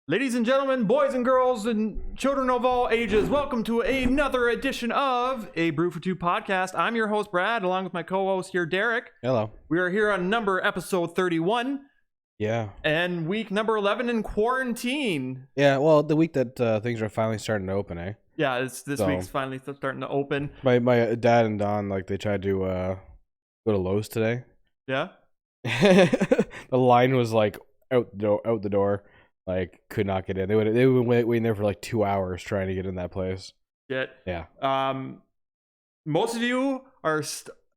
Ladies and gentlemen, boys and girls, and children of all ages, welcome to another edition of a Brew for Two podcast. I'm your host, Brad, along with my co-host here, Derek. Hello. We are here on episode 31, Yeah. and week number 11 in quarantine. Yeah, well, the week that things are finally starting to open, eh? Yeah, this So- week's finally starting to open. My dad and Don, like, they tried to go to Lowe's today. Yeah? The line was, like, out the door. Like, could not get in. They would waiting there for, like, 2 hours trying to get in that place. Shit. Yeah. Most of you are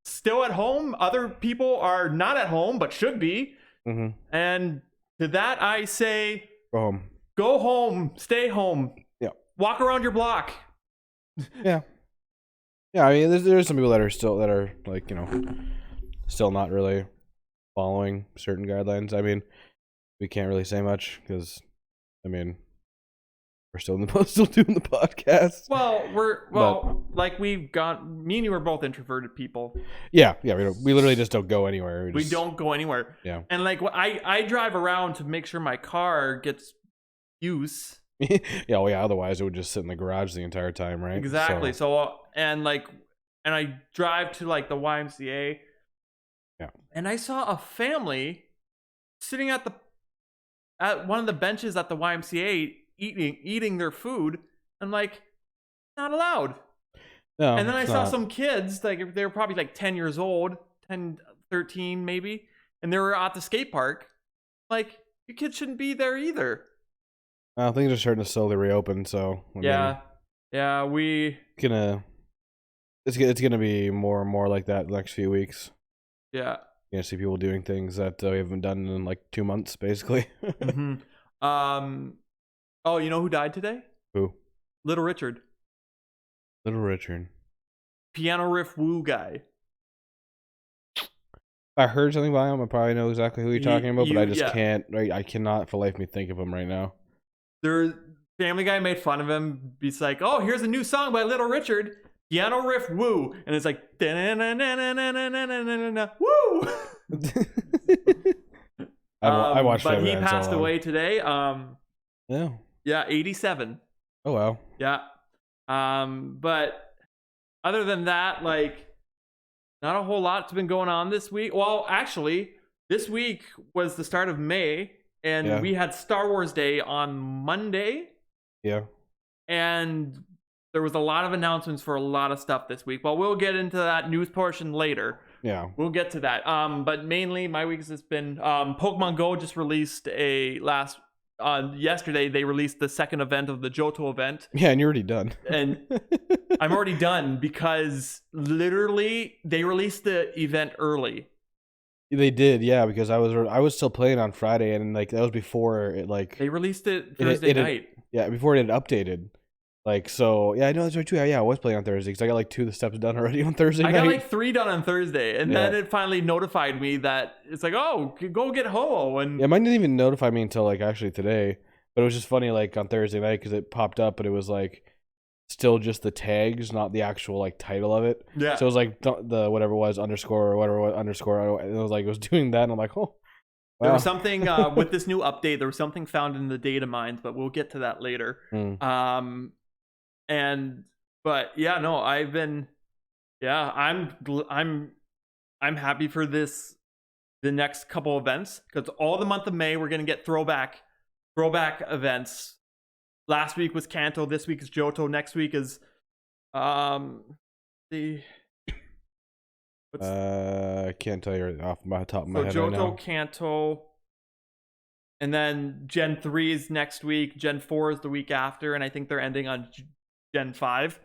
still at home. Other people are not at home, but should be. Mm-hmm. And to that, I say... Go home. Go home. Stay home. Yeah. Walk around your block. Yeah. Yeah, I mean, there's some people that are like, you know, still not really following certain guidelines. I mean, we can't really say much because, I mean, we're still doing the podcast. Well, like we've got, me and you are both introverted people. Yeah, we literally just don't go anywhere. We don't go anywhere. Yeah. And like I drive around to make sure my car gets use. Yeah, well, yeah. Otherwise, it would just sit in the garage the entire time, right? Exactly. So and I drive to like the YMCA. Yeah. And I saw a family sitting at one of the benches at the YMCA eating their food. I'm like, not allowed. No, And then I saw not. some kids, like they were probably like 10 years old, 10, 13 maybe, and they were at the skate park. Like, your kids shouldn't be there either. Things are starting to slowly reopen, so I mean, it's gonna be more and more like that the next few weeks. Yeah. You're gonna see people doing things that we haven't done in like 2 months, basically. Mm-hmm. Oh, you know who died today? Who? Little Richard. Little Richard. Piano riff woo guy. I heard something about him. I probably know exactly who you're talking about, but I just yeah. can't. Right, I cannot for life of me think of him right now. Their Family Guy made fun of him. He's like, "Oh, here's a new song by Little Richard, piano riff woo," and it's like, woo. I watched but that. he passed away today. Yeah. 87. Oh wow. Yeah. But other than that, like, not a whole lot's been going on this week. Well, actually, this week was the start of May, and we had Star Wars Day on Monday. Yeah. And there was a lot of announcements for a lot of stuff this week. Well, we'll get into that news portion later. Yeah. We'll get to that. But mainly my week has been Pokemon Go just released yesterday they released the second event of the Johto event. Yeah, and you're already done. And I'm already done because literally they released the event early. They did, yeah, because I was still playing on Friday, and like that was before it like They released it Thursday night. Yeah, before it had updated. Like, so yeah, I know that's right too. Yeah, I was playing on Thursday because I got like 2 of the steps done already on Thursday night. I got like 3 done on Thursday, and then it finally notified me that it's like, oh, go get Ho-Oh. And yeah, mine didn't even notify me until like actually today. But it was just funny, like on Thursday night, because it popped up, but it was like still just the tags, not the actual like title of it. Yeah. So it was like the whatever it was underscore or whatever underscore. And it was like it was doing that, and I'm like, oh. Wow. There was something with this new update. There was something found in the data mines, but we'll get to that later. But yeah, no, I've been, yeah, I'm happy for the next couple events, because all the month of May we're gonna get throwback events. Last week was Kanto, this week is Johto, next week is I can't tell you off my top of my head right now. Johto, Kanto, and then Gen 3 is next week, Gen 4 is the week after, and I think they're ending on Gen 5,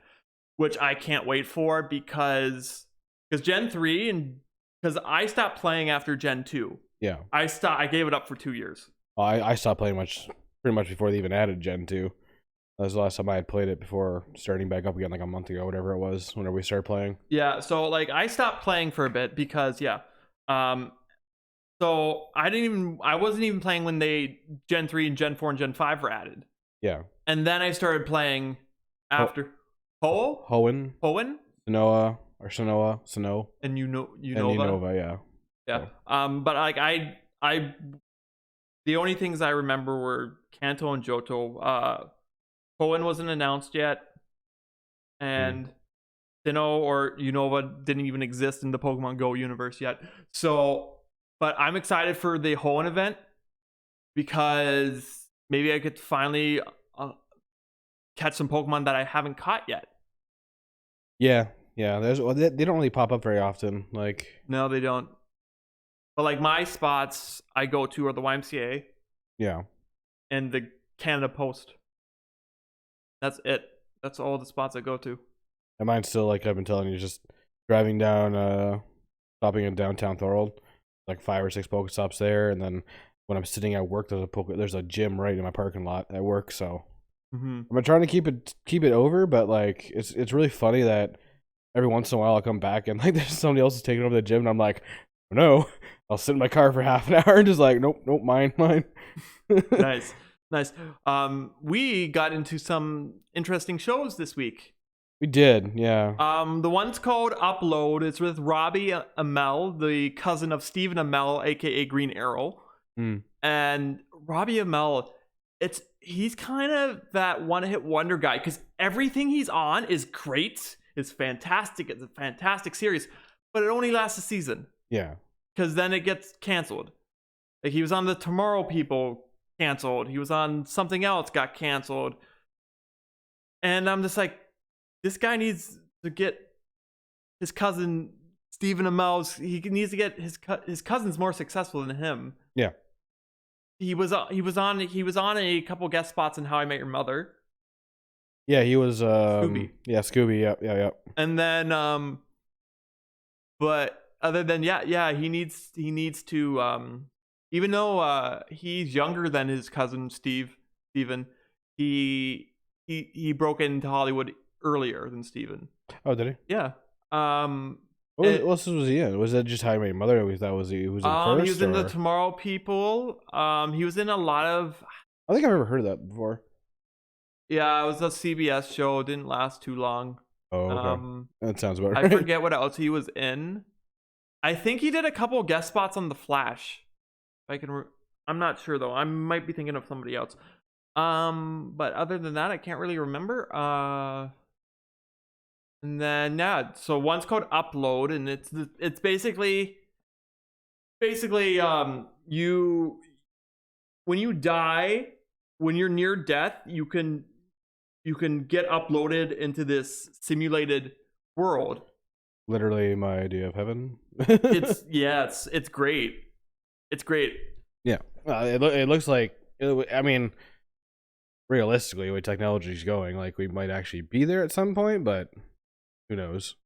which I can't wait for because Gen 3, and because I stopped playing after Gen 2. Yeah. I gave it up for 2 years. I stopped playing pretty much before they even added Gen 2. That was the last time I had played it before starting back up again like a month ago, whatever it was, whenever we started playing. Yeah, so like I stopped playing for a bit because so I wasn't even playing when they Gen 3 and Gen 4 and Gen 5 were added. Yeah. And then I started playing after Hoenn, Sonoa, and Unova, yeah. Yeah. But like I The only things I remember were Kanto and Johto. Hoenn wasn't announced yet, and Sinnoh or Unova didn't even exist in the Pokemon Go universe yet. So, but I'm excited for the Hoenn event because maybe I could finally catch some Pokemon that I haven't caught yet. Yeah. They don't really pop up very often. Like, No, they don't. But like my spots I go to are the YMCA yeah. and the Canada Post. That's it. That's all the spots I go to. And mine's still, like I've been telling you, just driving down, stopping in downtown Thorold, like 5 or 6 Pokestops there, and then when I'm sitting at work, there's a gym right in my parking lot at work. So I'm trying to keep it over, but like it's really funny that every once in a while I'll come back and like there's somebody else is taking over the gym, and I'm like, oh, no, I'll sit in my car for half an hour and just like, nope, mine. Nice. We got into some interesting shows this week. We did, yeah. The one's called Upload. It's with Robbie Amell, the cousin of Stephen Amell, aka Green Arrow. And Robbie Amell, he's kind of that one-hit wonder guy because everything he's on is great, is fantastic. It's a fantastic series, but it only lasts a season. Yeah. Because then it gets canceled. Like he was on the Tomorrow People, canceled. He was on something else, got canceled. And I'm just like, this guy needs to get his cousin Stephen Amell's. He needs to get his cousin's more successful than him. Yeah. He was on a couple guest spots in How I Met Your Mother. Yeah, he was Scooby. Yeah, Scooby. Yeah. And then but other than he needs to even though he's younger than his cousin Steven, he broke into Hollywood earlier than Steven. Oh, did he? Yeah. What else was he in? Was that just How I Met Your Mother? Or was he was in first? He was in the Tomorrow People. He was in a lot of. I think I've ever heard of that before. Yeah, it was a CBS show. It didn't last too long. Oh, okay. That sounds about right. I forget what else he was in. I think he did a couple of guest spots on The Flash. I'm not sure though. I might be thinking of somebody else. But other than that, I can't really remember. And then so one's called Upload, and it's basically you when you die, when you're near death, you can get uploaded into this simulated world. Literally my idea of heaven. It's great. It's great. Yeah. It looks like, I mean, realistically, the way technology's going, like we might actually be there at some point, but who knows?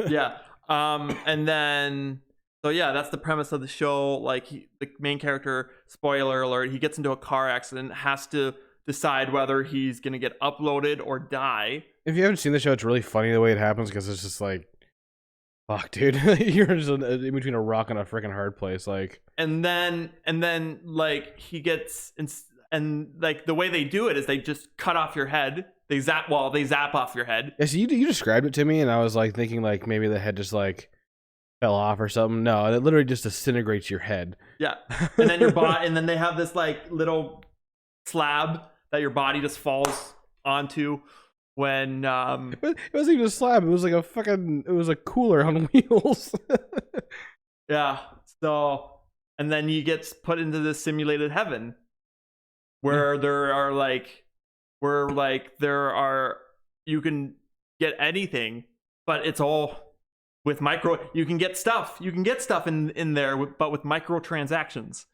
Yeah. And then that's the premise of the show. Like the main character, spoiler alert, he gets into a car accident, has to decide whether he's gonna get uploaded or die. If you haven't seen the show, it's really funny the way it happens because it's just like, fuck, dude, you're just in between a rock and a freaking hard place, like. And then like he gets and like the way they do it is they just cut off your head. They zap off your head. Yeah, so you described it to me, and I was like thinking like maybe the head just like fell off or something. No, it literally just disintegrates your head. Yeah, and then your body, and then they have this like little slab that your body just falls onto when it wasn't even a slab. It was like a cooler on wheels. Yeah. So, and then you get put into this simulated heaven where you can get anything, but it's all with you can get stuff in there but with microtransactions.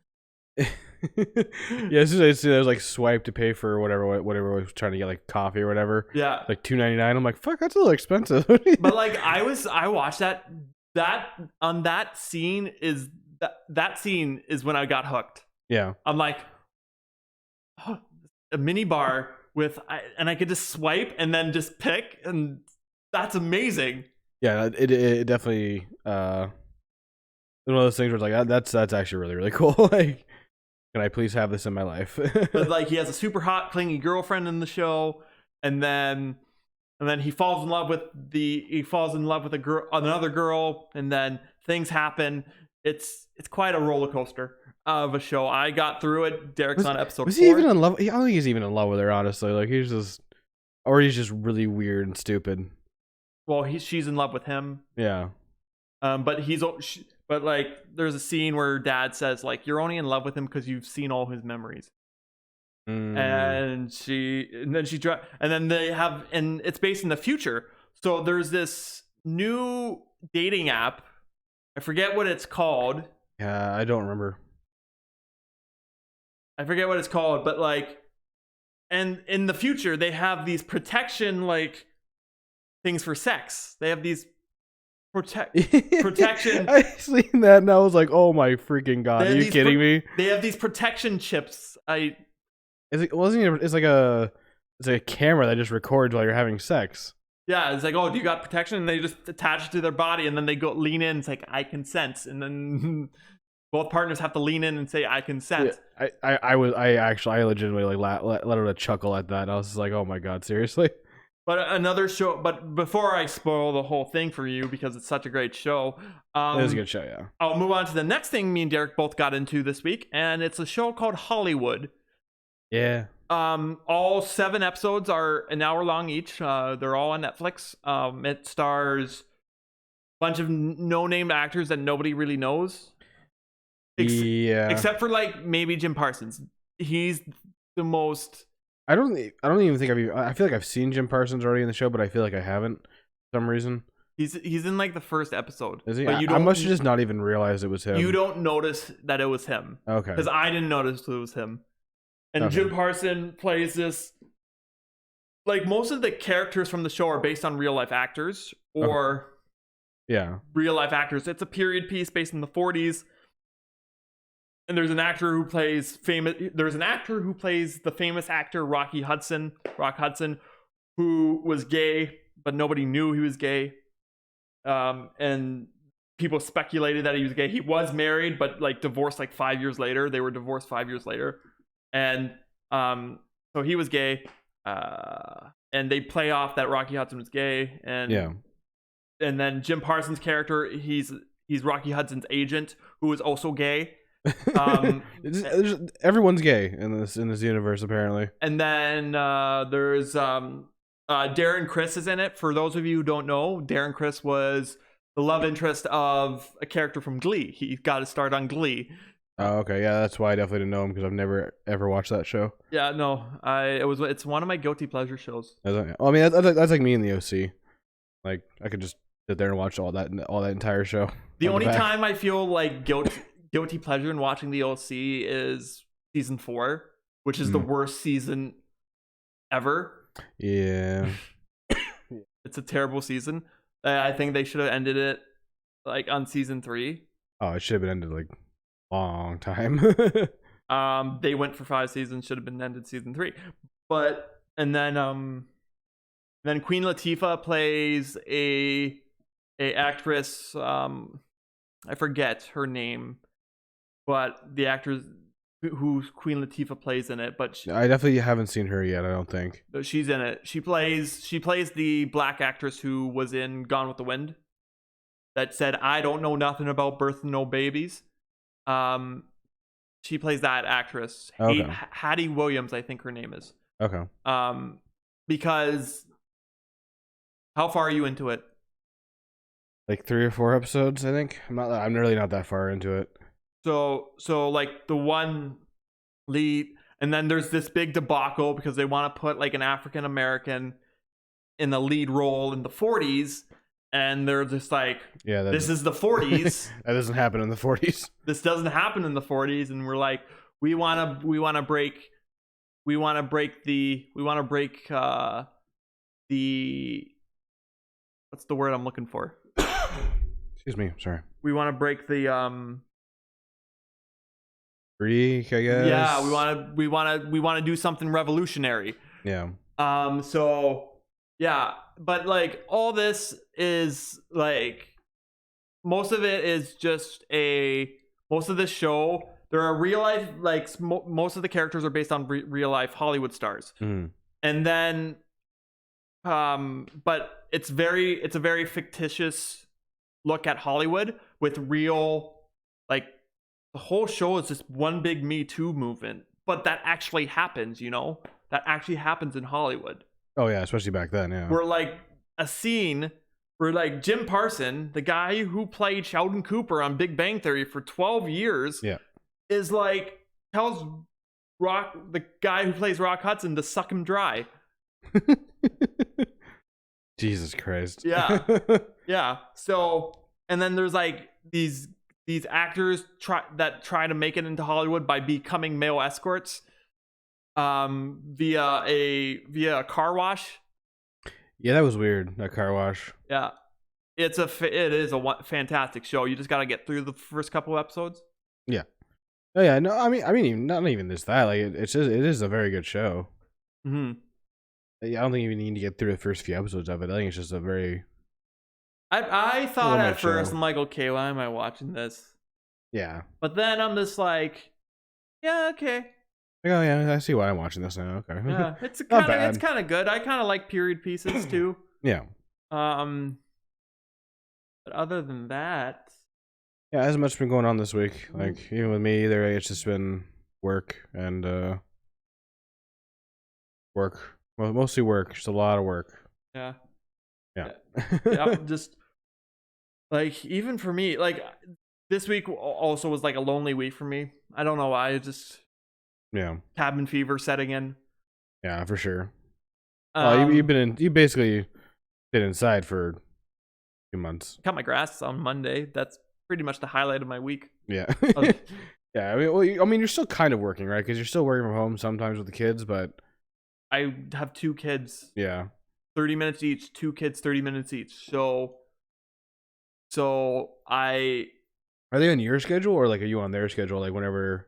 Yeah, there's like swipe to pay for whatever I was trying to get, like coffee or whatever. Yeah, like $2.99. I'm like, fuck, that's a little expensive. But like I watched that scene is when I got hooked. Yeah, I'm like, oh, a mini bar and I could just swipe and then just pick, and that's amazing. Yeah, it definitely one of those things where it's like that's actually really, really cool. Like, can I please have this in my life? But like he has a super hot clingy girlfriend in the show, and then he falls in love with another girl, and then things happen. it's quite a roller coaster of a show. I got through it. Derek's on episode 4. Was he even in love? I don't think he's even in love with her, honestly. Like he's just really weird and stupid. Well, she's in love with him. Yeah. But like there's a scene where Dad says like you're only in love with him because you've seen all his memories. And then they have, and it's based in the future. So there's this new dating app. I forget what it's called. Yeah, I don't remember. I forget what it's called, but like, and in the future they have these protection like things for sex. They have these protection. I seen that and I was like, oh my freaking god, are you kidding me? They have these protection chips. It's like a camera that just records while you're having sex. Yeah, it's like, oh, do you got protection? And they just attach it to their body, and then they go lean in. It's like, I consent, and then both partners have to lean in and say, I consent. Yeah, I legitimately like let out a chuckle at that. I was just like, oh my god, seriously. But another show. But before I spoil the whole thing for you, because it's such a great show, it is a good show. Yeah, I'll move on to the next thing me and Derek both got into this week, and it's a show called Hollywood. Yeah. All 7 episodes are an hour long each. They're all on Netflix. It stars a bunch of no-name actors that nobody really knows. Yeah. Except for like maybe Jim Parsons. He's the most. I don't even think I feel like I've seen Jim Parsons already in the show, but I feel like I haven't for some reason. He's in like the first episode. Is he? But I must have just not even realized it was him. You don't notice that it was him. Okay. Because I didn't notice it was him. And okay. Jim Parsons plays this. Like most of the characters from the show are based on real life actors or real life actors. It's a period piece based in the 40s. And there's an actor who plays the famous actor Rock Hudson, who was gay, but nobody knew he was gay. And people speculated that he was gay. He was married, but like divorced like 5 years later. They were divorced 5 years later. And so he was gay. And they play off that Rocky Hudson was gay. And then Jim Parsons' character, he's Rocky Hudson's agent, who is also gay. Everyone's gay in this universe apparently. And then there's Darren Criss is in it. For those of you who don't know, Darren Criss was the love interest of a character from Glee. He got his start on Glee. Oh, okay, yeah, that's why I definitely didn't know him, because I've never ever watched that show. Yeah, no, it's one of my guilty pleasure shows. Well, I mean, that's like me in the OC. Like I could just sit there and watch all that entire show. The only time I feel like guilty pleasure in watching the OC is season 4, which is the worst season ever. Yeah. It's a terrible season. I think they should have ended it like on season 3. Oh, it should have been ended like long time. They went for 5 seasons, should have been ended season 3. But and then Queen Latifah plays a actress, I forget her name, but the actress who Queen Latifah plays in it. But I definitely haven't seen her yet, I don't think. She's in it. She plays the black actress who was in Gone with the Wind, that said, "I don't know nothing about birth and no babies." She plays that actress. Okay. Hattie Williams, I think her name is. Okay. Because how far are you into it? Like 3 or 4 episodes, I think. I'm really not that far into it. So like the one lead, and then there's this big debacle because they want to put like an African American in the lead role in the 40s. And they're just like, this is the 40s. That doesn't happen in the 40s. This doesn't happen in the 40s. And we're like, we want to break the what's the word I'm looking for? Excuse me, sorry. We want to break the freak, I guess. Yeah, we want to do something revolutionary. Yeah. So yeah, but like all this is like, most of it is just most of this show, there are real life, like most of the characters are based on real life Hollywood stars. And then but it's a very fictitious look at Hollywood with real like the whole show is just one big Me Too movement, but that actually happens, that actually happens in Hollywood. Oh yeah, especially back then. Yeah. Where like a scene where like Jim Parson, the guy who played Sheldon Cooper on Big Bang Theory for 12 years, is like tells the guy who plays Rock Hudson to suck him dry. Jesus Christ. Yeah. Yeah. So, and then there's like these actors try to make it into Hollywood by becoming male escorts via a car wash. Yeah, that was weird. That car wash. Yeah. It is a fantastic show. You just got to get through the first couple of episodes. Yeah. Oh yeah, no, I mean, not even this that. Like, it is a very good show. Mm-hmm. I don't think you even need to get through the first few episodes of it. I think it's just a very. I thought at first, I'm like, okay, why am I watching this? Yeah. But then I'm just like, yeah, okay. Oh yeah, I see why I'm watching this now. Okay. Yeah, it's kind of good. I kind of like period pieces too. Yeah. But other than that, yeah, hasn't much been going on this week. Like even with me, either way, it's just been work and work. Well, mostly work. Just a lot of work. Yeah. Yeah. Yeah. Just like even for me, like this week also was like a lonely week for me. I don't know why. Cabin fever setting in. Yeah, for sure. You basically been inside for 2 months. Cut my grass on Monday. That's pretty much the highlight of my week. Yeah. Yeah. I mean, you're still kind of working, right? Because you're still working from home sometimes with the kids, but I have 2 kids. Yeah. 30 minutes each. 2 kids, 30 minutes each. So are they on your schedule or like are you on their schedule? Like whenever.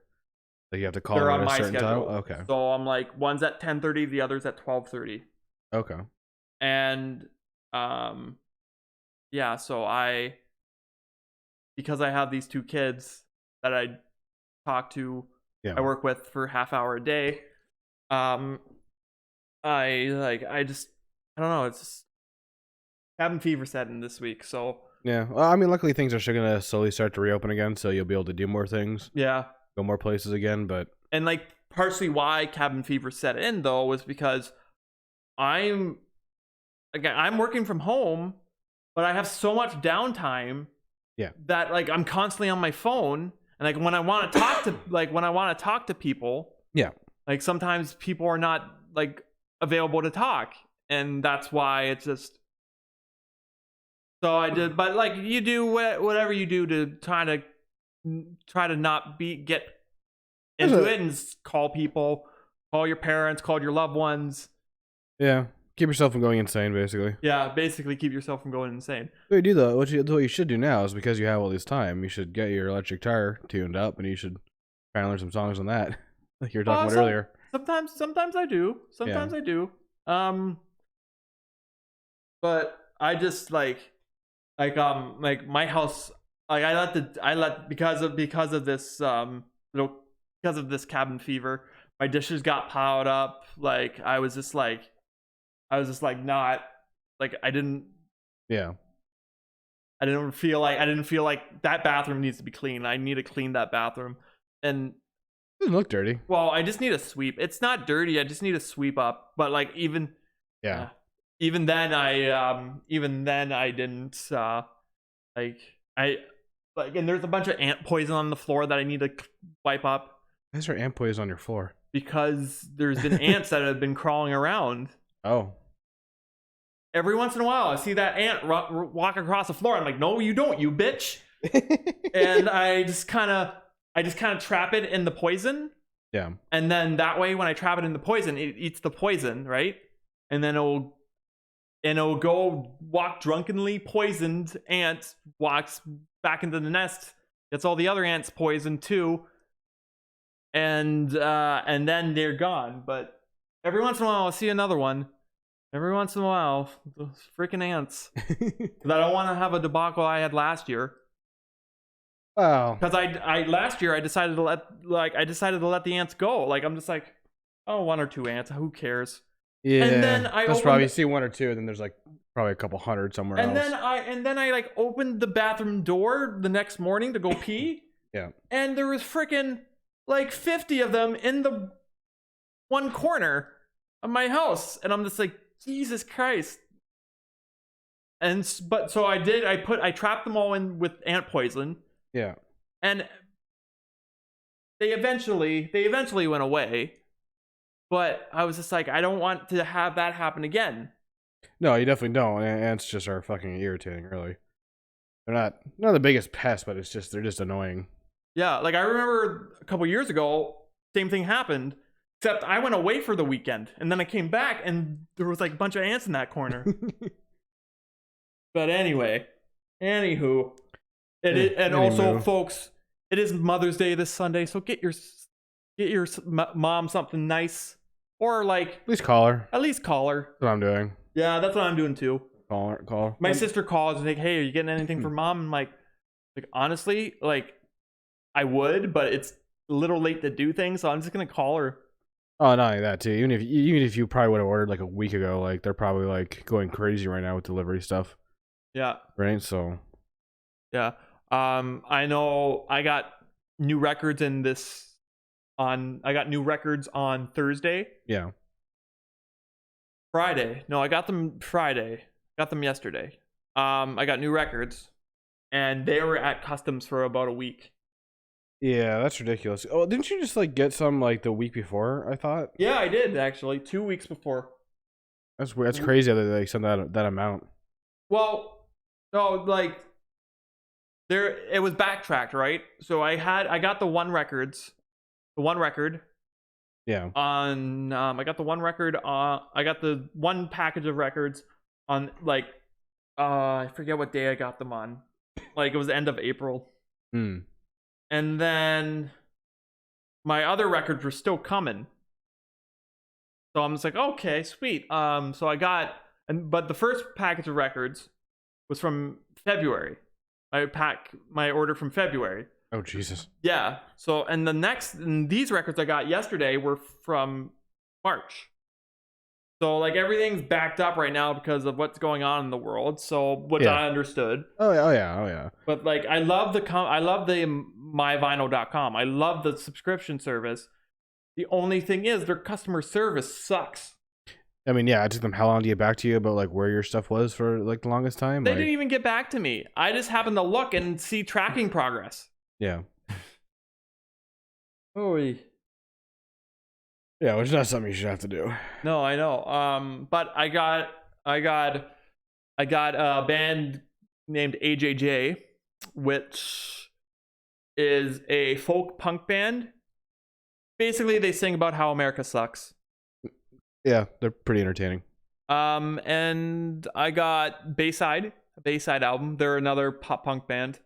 Like you have to call they're them on at a my certain schedule. time? Okay. So I'm like, one's at 10:30, the other's at 12:30. Okay. And yeah, so because I have these 2 kids that I talk to, I work with for half hour a day. I don't know, it's just cabin fever setting this week. So yeah, well, I mean, luckily things are gonna slowly start to reopen again, so you'll be able to do more things. Yeah. Go more places again, but and like partially why cabin fever set in though was because I'm working from home, but I have so much downtime that like I'm constantly on my phone, and like when I want to talk to people, like sometimes people are not like available to talk, and that's why it's just. So I did, but like you do whatever you do to try to not get into it and call people, call your parents, call your loved ones. Yeah, keep yourself from going insane, basically. Yeah, basically keep yourself from going insane. What you do though, what you should do now is because you have all this time, you should get your electric guitar tuned up, and you should try and learn some songs on that, like you were talking about earlier. Sometimes I do. Sometimes I do. But I just like my house. Like I let because of this because of this cabin fever, my dishes got piled up. Like I was just like not like I didn't feel like that bathroom needs to be clean. I need to clean that bathroom, and it doesn't look dirty. Well, I just need a sweep. It's not dirty. I just need to sweep up. But like even then I didn't and there's a bunch of ant poison on the floor that I need to wipe up. Why is there ant poison on your floor? Because there's been ants that have been crawling around. Oh. Every once in a while, I see that ant walk across the floor. I'm like, no, you don't, you bitch. And I just kind of trap it in the poison. Yeah. And then that way, when I trap it in the poison, it eats the poison, right? And then it'll go walk drunkenly poisoned ant, walks back into the nest, gets all the other ants poisoned too, and then they're gone. But every once in a while I'll see another one. Every once in a while, those freaking ants. Because I don't want to have a debacle I had last year. Wow. Because I last year I decided to let the ants go. Like I'm just like, oh, 1 or 2 ants, who cares? Yeah, and then that's probably see 1 or 2, and then there's like probably a couple hundred somewhere else. And then I like opened the bathroom door the next morning to go pee, Yeah. And there was freaking like 50 of them in the one corner of my house. And I'm just like, Jesus Christ. But so I trapped them all in with ant poison. Yeah. And they eventually went away. But I was just like, I don't want to have that happen again. No, you definitely don't. Ants just are fucking irritating, really. They're not the biggest pest, but they're just annoying. Yeah, like I remember a couple years ago, same thing happened, except I went away for the weekend, and then I came back, and there was like a bunch of ants in that corner. But anyway, anywho, and also, folks, it is Mother's Day this Sunday, so get your mom something nice, or like at least call her. That's what I'm doing. Yeah, that's what I'm doing too. Call. My sister calls and like, hey, are you getting anything for mom? I'm like honestly, like I would, but it's a little late to do things, so I'm just gonna call her. Oh, not only that too. Even if you probably would have ordered like a week ago, like they're probably like going crazy right now with delivery stuff. Yeah. Right. So. Yeah. I know I got new records I got new records on Thursday. Yeah. Friday. No, I got them Friday. Got them yesterday. I got new records, and they were at customs for about a week. Yeah, that's ridiculous. Oh, didn't you just like get some like the week before? I thought. Yeah, I did actually. 2 weeks before. That's weird. That's crazy that they send that amount. Well, no, like it was backtracked, right? So I got the one record. Yeah. I got the one record. I got the one package of records on like I forget what day I got them on. Like it was the end of April. Hmm. And then my other records were still coming. So I'm just like, okay, sweet. So I got, but the first package of records was from February. My order from February. Oh Jesus. Yeah. So and these records I got yesterday were from March. So like everything's backed up right now because of what's going on in the world. So which I understood. Oh yeah. But like I love the myvinyl.com. I love the subscription service. The only thing is their customer service sucks. I mean, yeah, it took them how long to get back to you about like where your stuff was for like the longest time? They didn't even get back to me. I just happened to look and see tracking progress. Yeah. Oy. Yeah, which is not something you should have to do. No, I know. But I got a band named AJJ, which is a folk punk band. Basically, they sing about how America sucks. Yeah, they're pretty entertaining. And I got Bayside, a Bayside album. They're another pop punk band.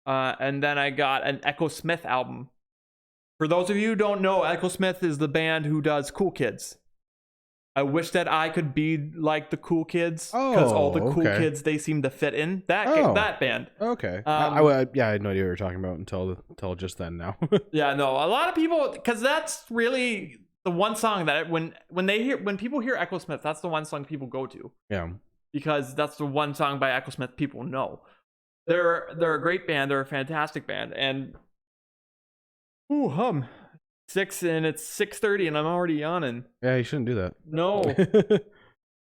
And then I got an Echo Smith album. For those of you who don't know, Echo Smith is the band who does Cool Kids. I wish that I could be like the Cool Kids because all the cool kids they seem to fit in that band. Okay. I had no idea what you were talking about until just then. Now. Yeah, no, a lot of people, because that's really the one song that when people hear Echo Smith, that's the one song people go to. Yeah. Because that's the one song by Echo Smith people know. They're a great band. They're a fantastic band, and it's 6:30 and I'm already yawning. Yeah, you shouldn't do that. No.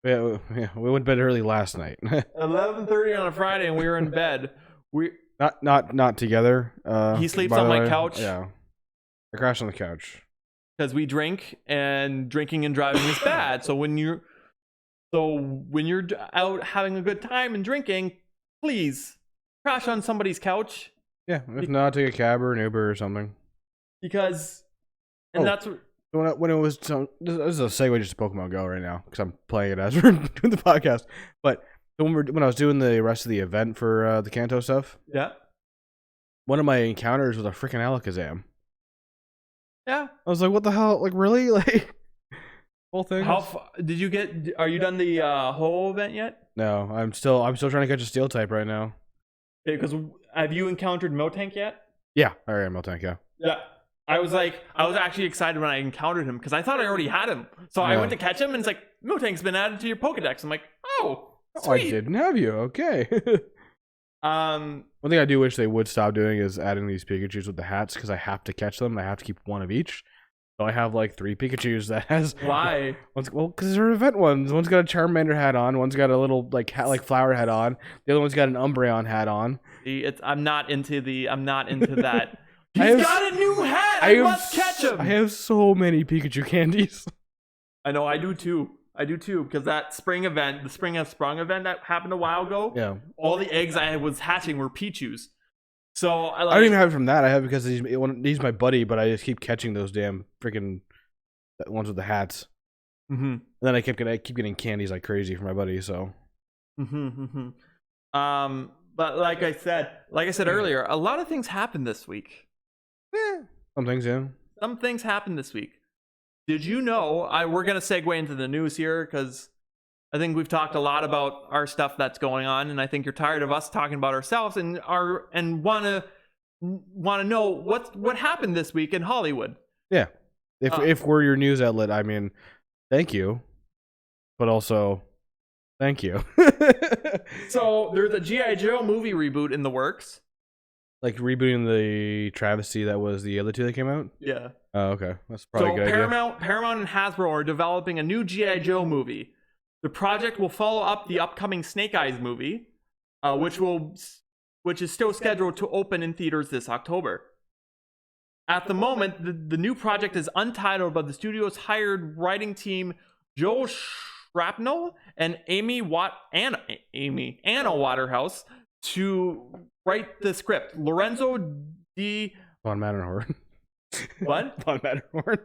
Yeah, we went to bed early last night. 11:30 on a Friday and we were in bed. We not together. He sleeps on my couch. Yeah. I crashed on the couch. Because we drink, and drinking and driving is bad. So when you're out having a good time and drinking, please crash on somebody's couch. Yeah, if not, take a cab or an Uber or something. Because, that's when it was. So this is a segue just to Pokemon Go right now because I'm playing it as we're doing the podcast. But when I was doing the rest of the event for the Kanto stuff, yeah, one of my encounters was a freaking Alakazam. Yeah, I was like, "What the hell? Like, really? Like, whole thing?" Did you get? Are you done the whole event yet? No, I'm still trying to catch a Steel type right now. Because have you encountered Miltank yet? Yeah, I already have Miltank. Yeah. Yeah. I was actually excited when I encountered him because I thought I already had him. So I went to catch him and it's like, Miltank's been added to your Pokedex. I'm like, oh, sweet. I didn't have you. Okay. When One thing I do wish they would stop doing is adding these Pikachus with the hats, because I have to catch them. I have to keep one of each. So I have like 3 Pikachus that has. Why? Because they're event ones. One's got a Charmander hat on. One's got a little hat, like flower hat on. The other one's got an Umbreon hat on. See, I'm not into that. He's got a new hat. Let's catch him. I have so many Pikachu candies. I know. I do too. Because that spring event, the Spring Has Sprung event that happened a while ago. Yeah. All the eggs I was hatching were Pichus. So I don't even have it from that. I have it because he's my buddy, but I just keep catching those damn freaking ones with the hats. Mm-hmm. And then I keep getting candies like crazy for my buddy. So. Mm-hmm. But like I said earlier, a lot of things happened this week. Yeah. Some things, yeah. Some things happened this week. Did you know? We're gonna segue into the news here because I think we've talked a lot about our stuff that's going on, and I think you're tired of us talking about ourselves and want to know what happened this week in Hollywood. Yeah. If we're your news outlet, I mean, thank you, but also thank you. So there's a G.I. Joe movie reboot in the works. Like rebooting the travesty that was the other 2 that came out? Yeah. Oh, okay. That's probably a good idea. Paramount and Hasbro are developing a new G.I. Joe movie. The project will follow up the upcoming Snake Eyes movie, which is still scheduled to open in theaters this October. At the moment, the new project is untitled, but the studio's hired writing team Joel Shrapnel and Anna Waterhouse to write the script. Lorenzo D. Von Matterhorn. What? Von Matterhorn.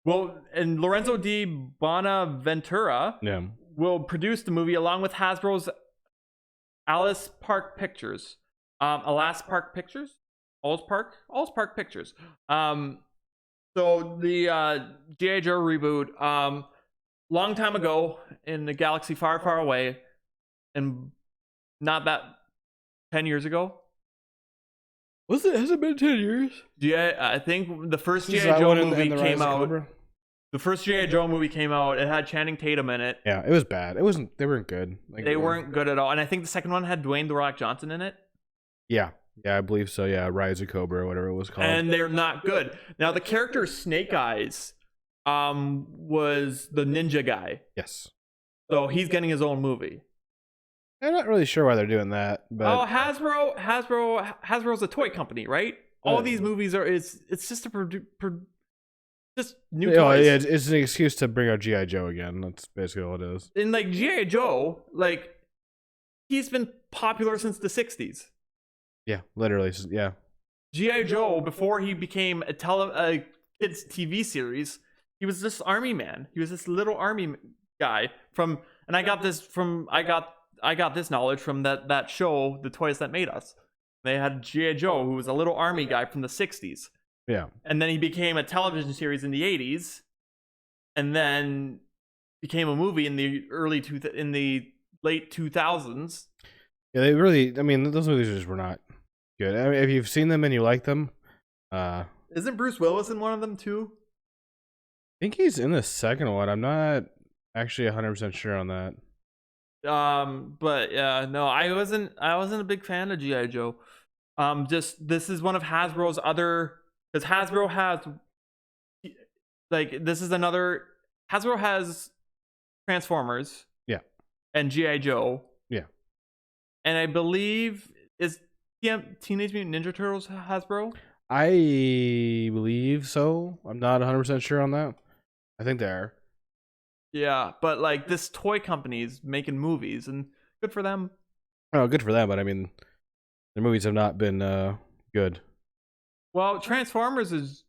Well, and Lorenzo D. Bonaventura will produce the movie along with Hasbro's Alice Park Pictures. Alice Park Pictures? All's Park Pictures. So the G.I. Joe reboot, long time ago in a galaxy far, far away, and not that 10 years ago. Has it been 10 years? Yeah, I think the first G.I. Joe movie came out. The first G.I. Joe movie came out. It had Channing Tatum in it. Yeah, it was bad. They weren't good. They weren't good at all. And I think the second one had Dwayne "The Rock" Johnson in it. Yeah, I believe so. Yeah, Rise of Cobra or whatever it was called. And they're not good. Now the character Snake Eyes, was the ninja guy. Yes. So he's getting his own movie. I'm not really sure why they're doing that. But Hasbro's a toy company, right? All these movies it's just just new toys. Yeah, it's an excuse to bring out G.I. Joe again. That's basically all it is. And like G.I. Joe, like he's been popular since the 60s. Yeah, literally. Yeah. G.I. Joe, before he became a kids TV series, he was this army man. He was this little army guy and I got this knowledge from that show, The Toys That Made Us. They had G.I. Joe, who was a little army guy from the 60s. Yeah. And then he became a television series in the 80s, and then became a movie in the late 2000s. Yeah, they really, I mean, those movies just were not good. I mean, if you've seen them and you like them, isn't Bruce Willis in one of them too? I think he's in the second one. I'm not actually 100% sure on that. But yeah, no, I wasn't a big fan of G.I. Joe. This is one of Hasbro's other, because Hasbro has, like, this is another, Hasbro has Transformers. Yeah. And G.I. Joe. Yeah. And I believe, is Teenage Mutant Ninja Turtles Hasbro? I believe so. I'm not 100% sure on that. I think they are. Yeah, but like this toy company's making movies, and good for them. Oh, good for them, but I mean, their movies have not been good. Well, Transformers is.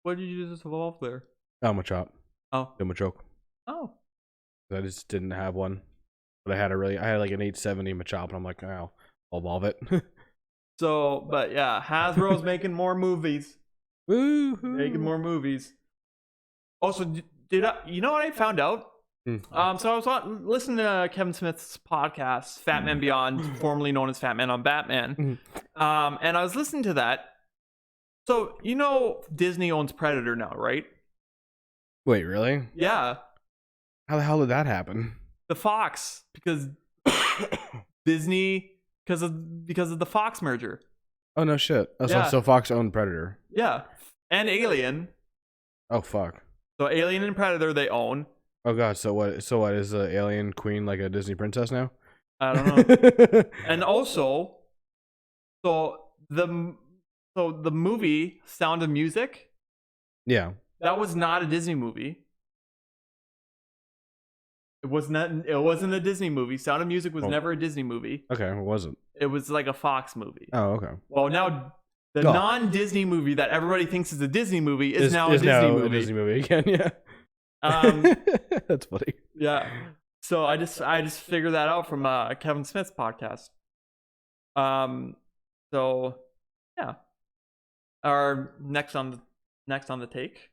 What did you just evolve there? Oh, Machop. Oh. The Machoke. Oh. I just didn't have one, but I had like an 870 Machop, and I'm like, oh, I'll evolve it. So, but yeah, Hasbro's making more movies. Woohoo! Making more movies. Also, you know what I found out? So I was listening to Kevin Smith's podcast, Fat Man Beyond, formerly known as Fat Man on Batman. And I was listening to that. So, you know, Disney owns Predator now, right? Wait, really? Yeah. How the hell did that happen? The Fox, because because of the Fox merger. Oh no shit. Oh, Yeah. so Fox owned Predator. Yeah, and Alien. Oh fuck. So Alien and Predator they own. Oh god. So what? So what is the alien queen like a Disney princess now? I don't know. And also, so the movie Sound of Music, Yeah. that was not a Disney movie. It wasn't a Disney movie. Sound of Music was never a Disney movie. Okay. What was it? It was like a Fox movie. Oh okay. Well, now the Oh. non-Disney movie that everybody thinks is a Disney movie is now a Disney movie. A Disney movie again. Yeah. That's funny. Yeah. So I just figured that out from Kevin Smith's podcast. So yeah. Our next on the take.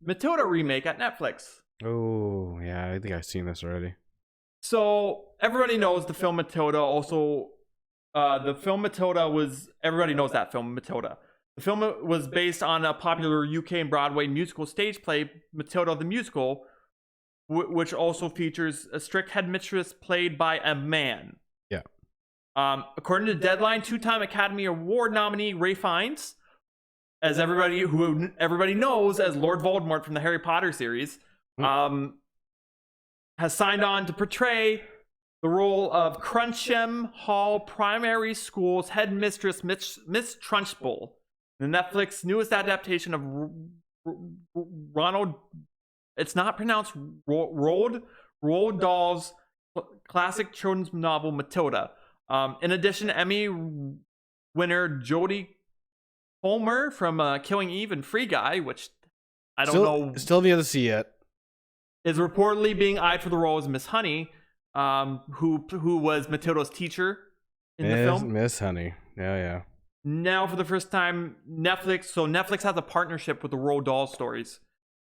Matilda remake at Netflix. Oh yeah, I think I've seen this already. So everybody knows the film Matilda. Also, everybody knows that film Matilda. The film was based on a popular UK and Broadway musical stage play, Matilda the Musical, which also features a strict headmistress played by a man. Yeah. According to Deadline, 2-time Academy Award nominee Ralph Fiennes, as everybody knows as Lord Voldemort from the Harry Potter series, has signed on to portray the role of Crunchem Hall Primary School's headmistress, Miss Trunchbull, the Netflix newest adaptation of Ronald. It's not pronounced Roald Dahl's classic children's novel Matilda. In addition, Emmy winner Jodie Comer from Killing Eve and Free Guy, which I don't know, still need to see yet, is reportedly being eyed for the role as Miss Honey, who was Matilda's teacher in the film. Miss Honey. Yeah. Now, for the first time, Netflix has a partnership with the Roald Dahl stories.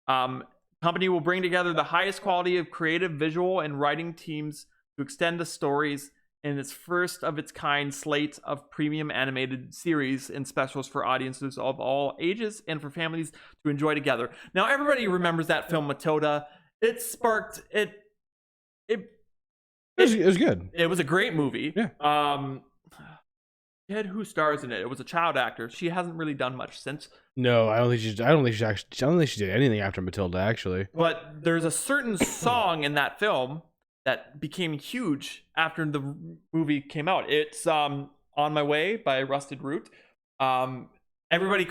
Company will bring together the highest quality of creative, visual, and writing teams to extend the stories in its first of its kind slate of premium animated series and specials for audiences of all ages and for families to enjoy together. Now, everybody remembers that film Matilda. It was good. It was a great movie. Yeah. Who stars in it? It was a child actor. She hasn't really done much since. No, I don't think she did anything after Matilda, actually. But there's a certain song in that film that became huge after the movie came out. It's On My Way by Rusted Root. Everybody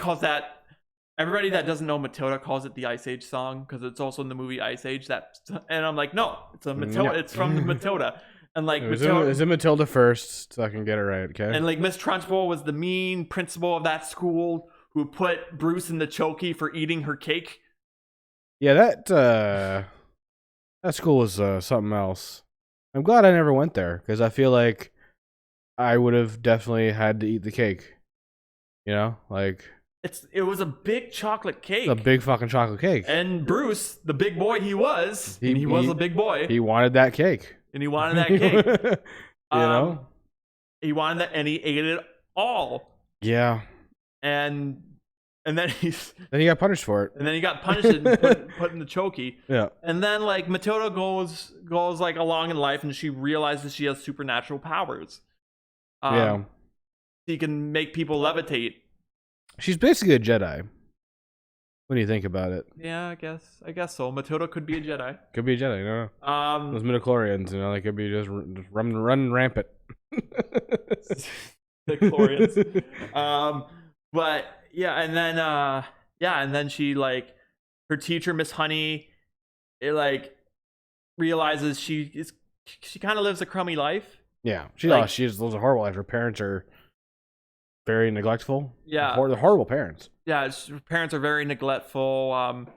that doesn't know Matilda calls it the Ice Age song because it's also in the movie Ice Age. And I'm like, no, it's a Matilda. It's from the Matilda. And like, is it Matilda first, so I can get it right, okay? And like, Miss Trunchbull was the mean principal of that school who put Bruce in the chokey for eating her cake. Yeah, that school was something else. I'm glad I never went there because I feel like I would have definitely had to eat the cake. You know, like it was a big chocolate cake, a big fucking chocolate cake. And Bruce, the big boy he was a big boy. He wanted that cake. And he wanted that cake. You know? He wanted that and he ate it all. Yeah. And then he got punished for it. And then he got punished and put in the chokey. Yeah. And then like Matilda goes like along in life and she realizes she has supernatural powers. Yeah. She can make people levitate. She's basically a Jedi. When do you think about it? Yeah, I guess so. Matilda could be a Jedi. Could be a Jedi, no. Those midichlorians, they could be just running rampant. Midichlorians. But yeah, and then she like her teacher, Miss Honey, realizes she kind of lives a crummy life. Yeah, she lives a horrible life. Her parents are very neglectful. Yeah, they're horrible parents. Yeah, her parents are very neglectful.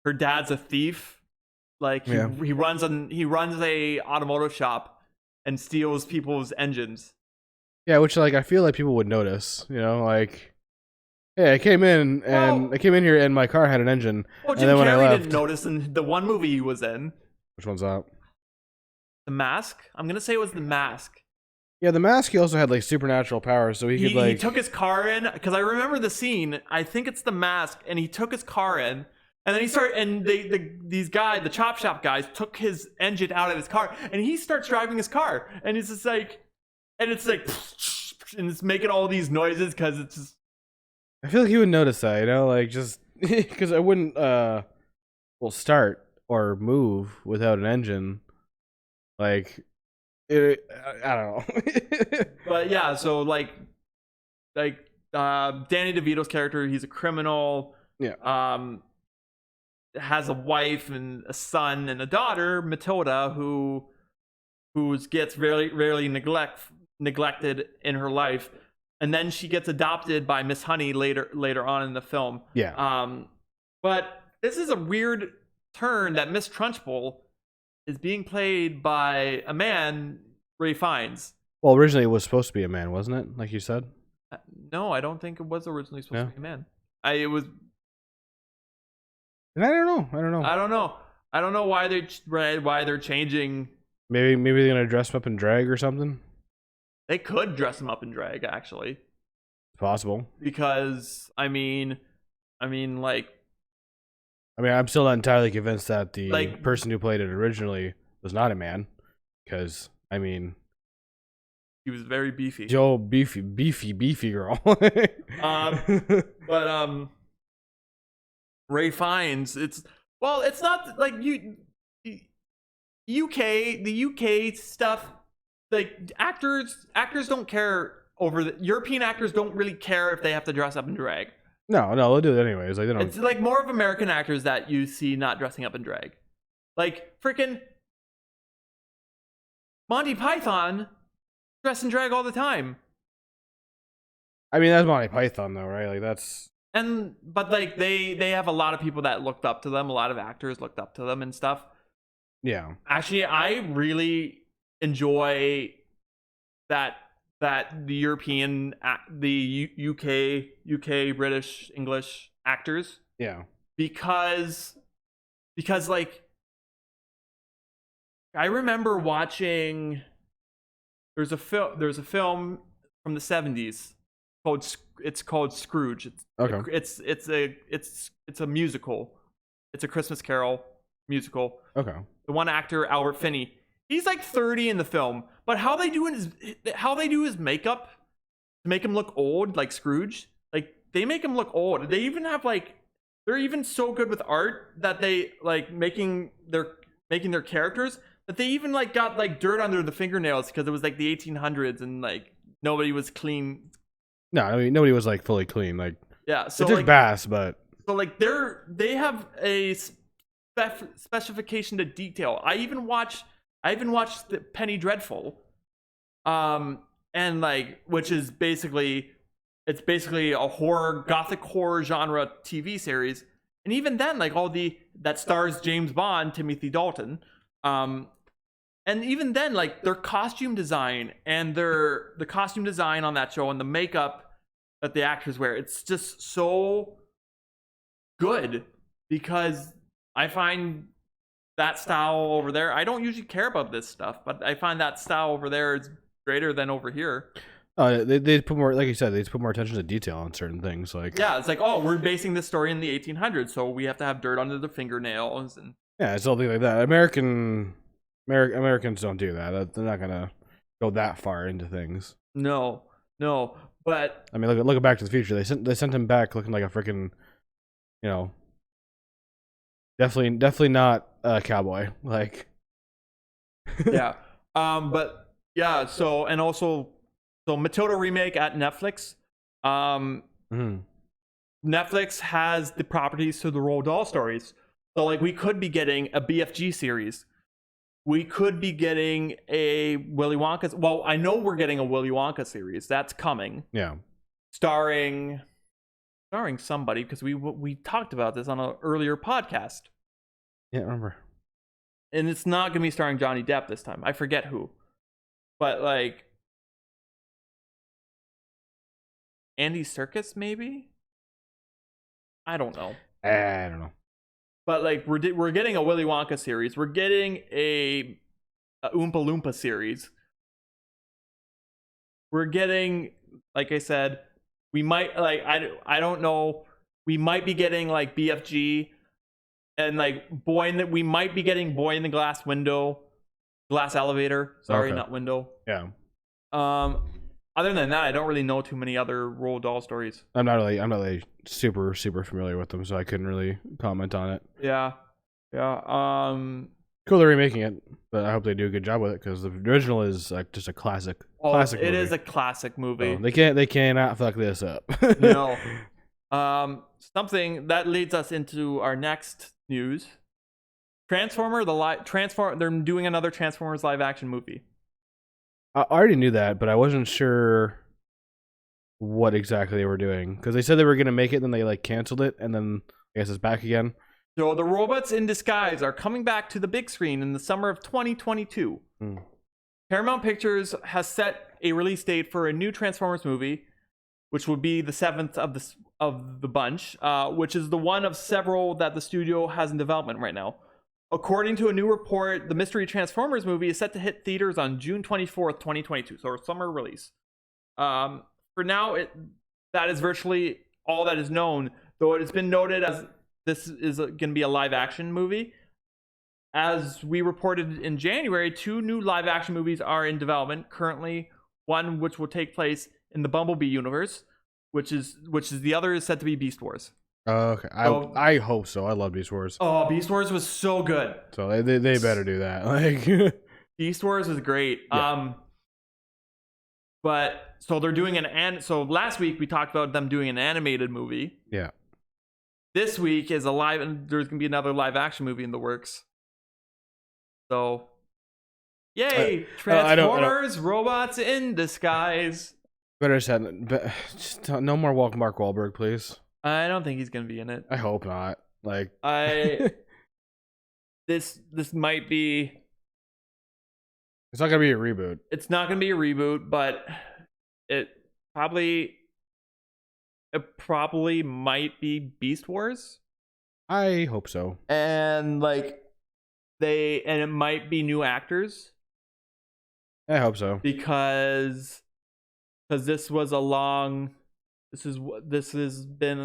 Her dad's a thief. Like he runs a automotive shop and steals people's engines. Yeah, which like I feel like people would notice. Like, hey, I came in here and my car had an engine. Well, Jim Carrey didn't notice in the one movie he was in. Which one's that? The Mask. I'm gonna say it was The Mask. Yeah, The Mask. He also had like supernatural powers, so he took his car in because I remember the scene. I think it's The Mask, and he took his car in, and then he started. And the chop shop guys took his engine out of his car, and he starts driving his car, and it's just like, and it's like, and it's making all these noises because it's just. I feel like you would notice that, you know, like just because I wouldn't start or move without an engine. Like I don't know. But yeah, so like Danny DeVito's character, he's a criminal. Yeah. Has a wife and a son and a daughter, Matilda, who gets rarely neglected in her life, and then she gets adopted by Miss Honey later on in the film. Yeah. But this is a weird turn that Miss Trunchbull is being played by a man, Ray Fiennes. Well, originally it was supposed to be a man, wasn't it? Like you said. No, I don't think it was originally supposed to be a man. It was. And I don't know. I don't know why they're changing. Maybe they're gonna dress him up in drag or something. They could dress him up in drag, actually. It's possible. Because I mean, like. I'm still not entirely convinced that the person who played it originally was not a man, because he was very beefy. Joe, beefy girl. But Ray Fiennes, it's not like the UK stuff. Like actors don't care over the European actors don't really care if they have to dress up in drag. No, they'll do it anyways. Like they don't. It's like more of American actors that you see not dressing up in drag, like freaking Monty Python dress in drag all the time. That's Monty Python though, right? Like that's. But like they have a lot of people that looked up to them. A lot of actors looked up to them and stuff. Yeah. Actually, I really enjoy that the European, the UK, British, English actors. Yeah. Because like I remember watching. There's a film from the 70s called Scrooge. Okay. It's a musical. It's a Christmas Carol musical. Okay. The one actor, Albert Finney, he's like 30 in the film, but how they do his makeup to make him look old, like Scrooge, like they make him look old. They even have they're even so good with art that they like making their characters that they even got dirt under the fingernails because it was like the 1800s and like nobody was clean. No, nobody was like fully clean. Like yeah, so it took baths, but so like they have a specification to detail. I even watched the Penny Dreadful, and like which is basically a gothic horror genre TV series, and even then like that stars James Bond, Timothy Dalton, and even then like their costume design and the costume design on that show and the makeup that the actors wear, it's just so good because I find that style over there. I don't usually care about this stuff, but I find that style over there is greater than over here. They put more, like you said, they put more attention to detail on certain things. Like yeah, it's like, oh, we're basing this story in the 1800s, so we have to have dirt under the fingernails and yeah, it's something like that. Americans don't do that. They're not gonna go that far into things. No, but look at Back to the Future. They sent him back looking like a freaking, definitely not a cowboy. Like yeah, but yeah. So Matilda remake at Netflix. Netflix has the properties to the Roald Dahl stories. So like we could be getting a BFG series. We could be getting a Willy Wonka. Well, I know we're getting a Willy Wonka series. That's coming. Yeah. Starring somebody, because we talked about this on an earlier podcast. Yeah, I remember. And it's not going to be starring Johnny Depp this time. I forget who. But like Andy Serkis maybe? I don't know. But like we're getting a Willy Wonka series. We're getting a Oompa Loompa series. We're getting, like I said, we might I don't know. We might be getting like BFG and like we might be getting Boy in the Glass Elevator. Sorry, okay. not window. Yeah. other than that, I don't really know too many other Roald Dahl stories. I'm not really super familiar with them, so I couldn't really comment on it. Yeah. Cool they're remaking it, but I hope they do a good job with it because the original is like just a classic. Classic it movie. is a classic movie. So they cannot fuck this up. No. Something that leads us into our next news. They're doing another Transformers live action movie. I already knew that, but I wasn't sure what exactly they were doing because they said they were gonna make it, then they like canceled it, and then I guess it's back again. So the robots in disguise are coming back to the big screen in the summer of 2022. Paramount Pictures has set a release date for a new Transformers movie, which would be the 7th of the bunch, which is the one of several that the studio has in development right now. According to a new report, the Mystery Transformers movie is set to hit theaters on June 24th, 2022, so a summer release. For now, that is virtually all that is known, though it has been noted as this is going to be a live-action movie. As we reported in January, 2 new live-action movies are in development currently. One which will take place in the Bumblebee universe, which is the other is set to be Beast Wars. Okay, I hope so. I love Beast Wars. Oh, Beast Wars was so good. So they better do that. Like Beast Wars was great. Yeah. But so they're doing so last week we talked about them doing an animated movie. Yeah. This week is there's gonna be another live action movie in the works. So, yay! Transformers, robots in disguise. Better said, just no more Mark Wahlberg, please. I don't think he's gonna be in it. I hope not. Like this might be. It's not gonna be a reboot. It's not gonna be a reboot, but it probably might be Beast Wars. I hope so. And it might be new actors. I hope so. Because this was a long this has been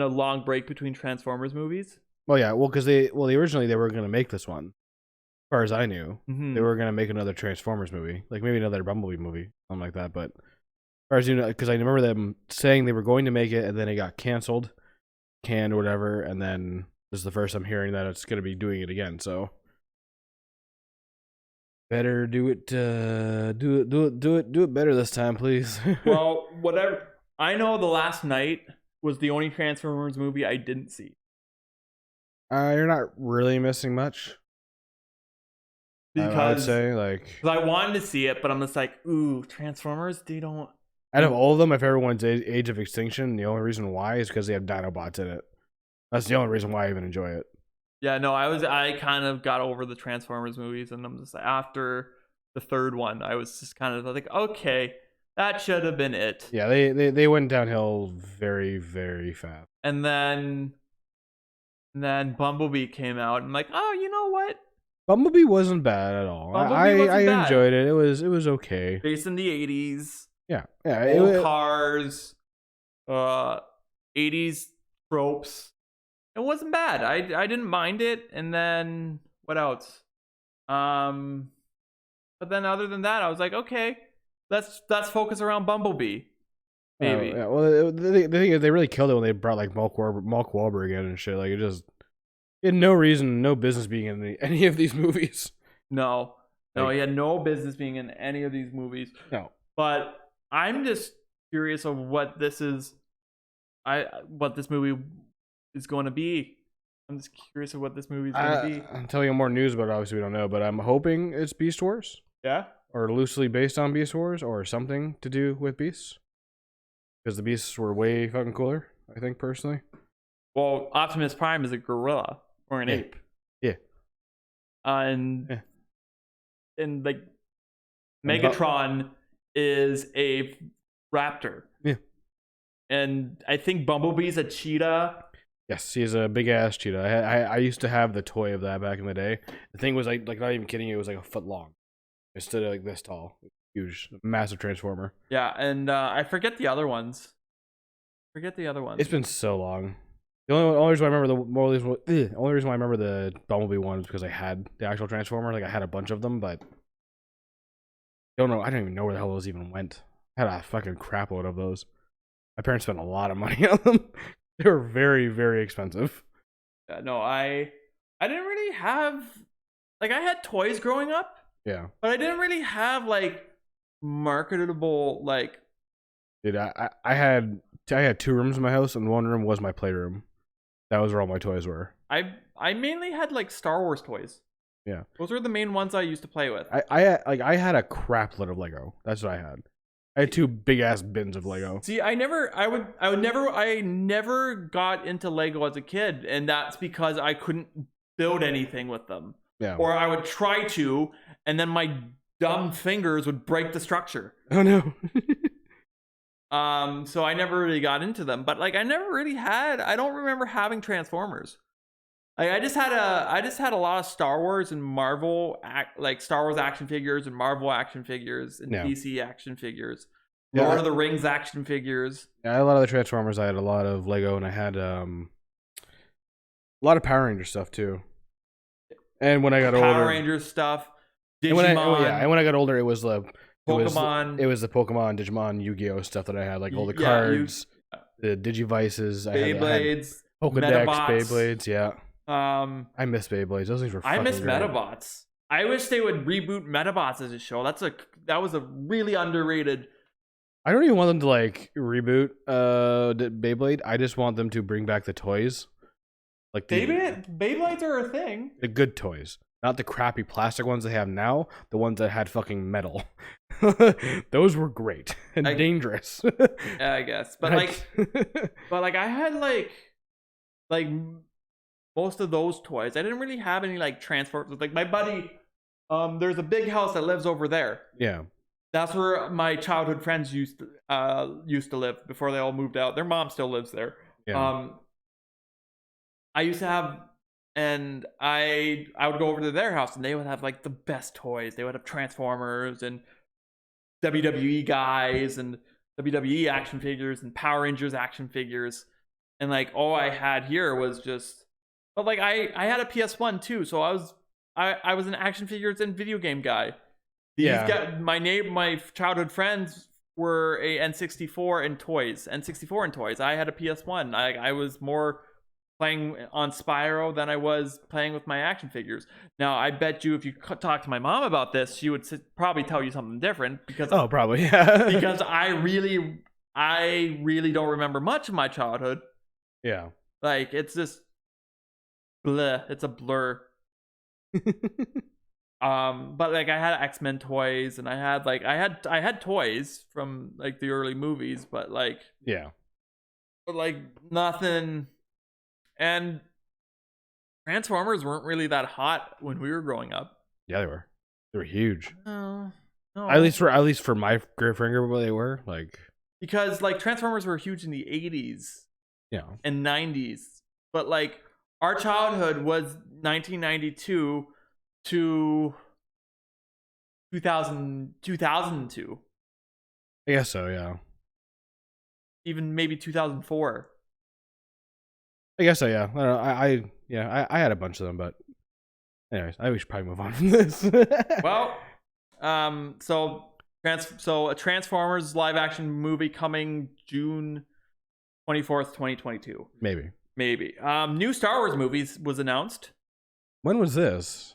a long break between Transformers movies. Well, yeah, because they originally they were going to make this one. As far as I knew, they were going to make another Transformers movie, like maybe another Bumblebee movie, something like that. But as far as you know, because I remember them saying they were going to make it, and then it got canceled, canned or whatever, and then this is the first I'm hearing that it's going to be doing it again. So better do it better this time, please. Well, whatever. I know The Last Night was the only Transformers movie I didn't see. You're not really missing much. Because I would say, I wanted to see it, but I'm just like, ooh, Transformers, they don't. Out of all of them, my favorite one's Age of Extinction. The only reason why is because they have Dinobots in it. That's the only reason why I even enjoy it. Yeah, no, I kind of got over the Transformers movies, and I'm just like, after the third one, I was just kind of like, okay, that should have been it. Yeah, they went downhill very, very fast. And then Bumblebee came out, and I'm like, oh, you know what? Bumblebee wasn't bad at all. I enjoyed it. It was okay. Based in the 80s. Yeah. Old cars, 80s tropes. It wasn't bad. I didn't mind it. And then what else? But then other than that, I was like, okay, let's focus around Bumblebee. Maybe. Yeah. Well, the thing is, they really killed it when they brought like Mark Wahlberg in and shit. Like it had no reason, no business being in any of these movies. No, he had no business being in any of these movies. No. But I'm just curious of what this movie is going to be. I'm just curious of what this movie is going to be. I'm telling you more news, but obviously we don't know. But I'm hoping it's Beast Wars. Yeah. Or loosely based on Beast Wars, or something to do with Beasts. Because the Beasts were way fucking cooler, I think, personally. Well, Optimus Prime is a gorilla or an ape. Yeah. And like Megatron is a raptor. Yeah. And I think Bumblebee's a cheetah. Yes, he's a big ass cheetah. I used to have the toy of that back in the day. The thing was like not even kidding you, it was like a foot long. It stood like this tall. Huge, massive transformer. Yeah, and I forget the other ones. It's been so long. The only reason I remember the only reason why I remember the Bumblebee one is because I had the actual transformer. Like I had a bunch of them, but don't know. I don't even know where the hell those even went. I had a fucking crap load of those. My parents spent a lot of money on them. They were very, very expensive. No, I didn't really have like I had toys growing up, Yeah. but I didn't really have like marketable like. Dude, I had 2 rooms in my house, and one room was my playroom. That was where all my toys were. I mainly had like Star Wars toys. Yeah. Those were the main ones I used to play with. I had a crap load of Lego. That's what I had. I had 2 big ass bins of Lego. See, I never got into Lego as a kid, and that's because I couldn't build anything with them. Yeah. Or I would try to, and then my dumb fingers would break the structure. Oh no. So I never really got into them, but like I don't remember having Transformers. Like I just had a lot of Star Wars and Marvel like Star Wars action figures and Marvel action figures and DC action figures. Lord of the Rings action figures. Yeah, I had a lot of the Transformers. I had a lot of Lego, and I had a lot of Power Ranger stuff too. And when I got older, Power Rangers stuff, Digimon. And when I got older, it was the Pokemon. It was the Pokemon, Digimon, Yu-Gi-Oh stuff that I had, like all the cards, the Digivices, Beyblades, Pokedex, Metabots. Beyblades. Yeah. I miss Beyblades. Those things were. I miss great. Metabots. I wish they would reboot Metabots as a show. That was a really underrated. I don't even want them to like reboot Beyblade. I just want them to bring back the toys. Like Beyblades are a thing. The good toys. Not the crappy plastic ones they have now, the ones that had fucking metal. Those were great and dangerous. Yeah, I guess. But like I had like most of those toys. I didn't really have any like Transformers. Like my buddy, there's a big house that lives over there. Yeah. That's where my childhood friends used to live before they all moved out. Their mom still lives there. Yeah. I used to have, and I would go over to their house, and they would have like the best toys. They would have Transformers and WWE guys and WWE action figures and Power Rangers action figures, and like all I had here was just. But like I had a PS1 too, so I was an action figures and video game guy. My childhood friends were a N64 and toys. I had a PS1. I was more playing on Spyro than I was playing with my action figures. Now, I bet you if you talk to my mom about this, she would probably tell you something different because probably yeah. Because I really don't remember much of my childhood. Yeah. Like it's just bleh. It's a blur. But like I had X-Men toys, and I had toys from like the early movies, but like nothing. And Transformers weren't really that hot when we were growing up. Yeah, they were. They were huge. No. At least for my finger, they were like because like Transformers were huge in the 80s, and 90s, but like our childhood was 1992 to 2002. I guess so, yeah. Even maybe 2004. I guess so, yeah. I don't know. I had a bunch of them, but anyways, I should probably move on from this. Well, so a Transformers live action movie coming June 24th, 2022. Maybe. New Star Wars movies was announced. When was this?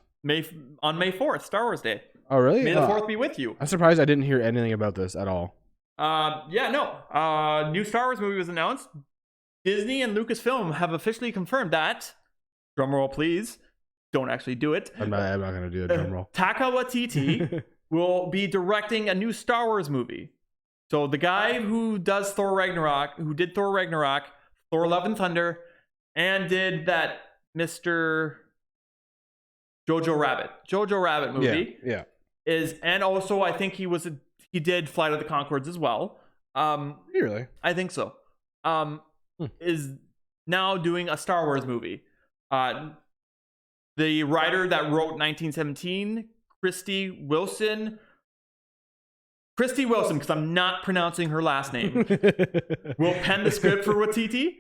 On May 4th, Star Wars Day. Oh, really? May the 4th be with you. I'm surprised I didn't hear anything about this at all. New Star Wars movie was announced. Disney and Lucasfilm have officially confirmed that. Drumroll, please. Don't actually do it. I'm not going to do a drumroll. Taika Waititi will be directing a new Star Wars movie. So the guy who did Thor Ragnarok, Thor Love and Thunder, and did that Mr. Jojo Rabbit movie. Yeah. And also I think he did Flight of the Conchords as well. Really? I think so. Is now doing a Star Wars movie. The writer that wrote 1917, Christy Wilson, because I'm not pronouncing her last name, will pen the script for Waititi.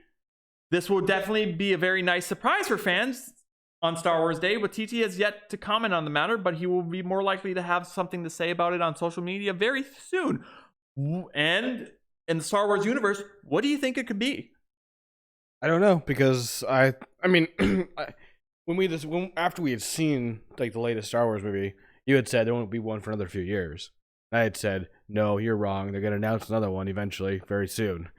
This will definitely be a very nice surprise for fans, on Star Wars Day, Waititi has yet to comment on the matter, but he will be more likely to have something to say about it on social media very soon. And in the Star Wars universe, what do you think it could be? I don't know, because I mean, after we had seen like the latest Star Wars movie, you had said there won't be one for another few years. I had said, no, you're wrong. They're gonna announce another one eventually, very soon.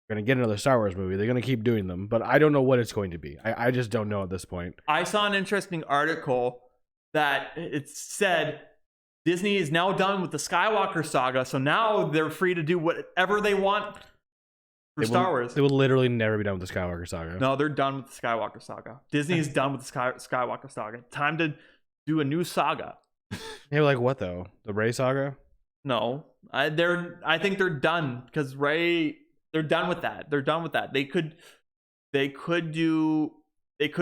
We're gonna get another Star Wars movie. They're gonna keep doing them, but I don't know what it's going to be. I just don't know at this point. I saw an interesting article that it said Disney is now done with the Skywalker saga, so now they're free to do whatever they want for Star Wars. They will literally never be done with the Skywalker saga. No, they're done with the Skywalker saga. Disney is done with the Skywalker saga. Time to do a new saga. Yeah, like what though? The Rey saga? No, I think they're done because Rey. They're done with that. They're done with that. They could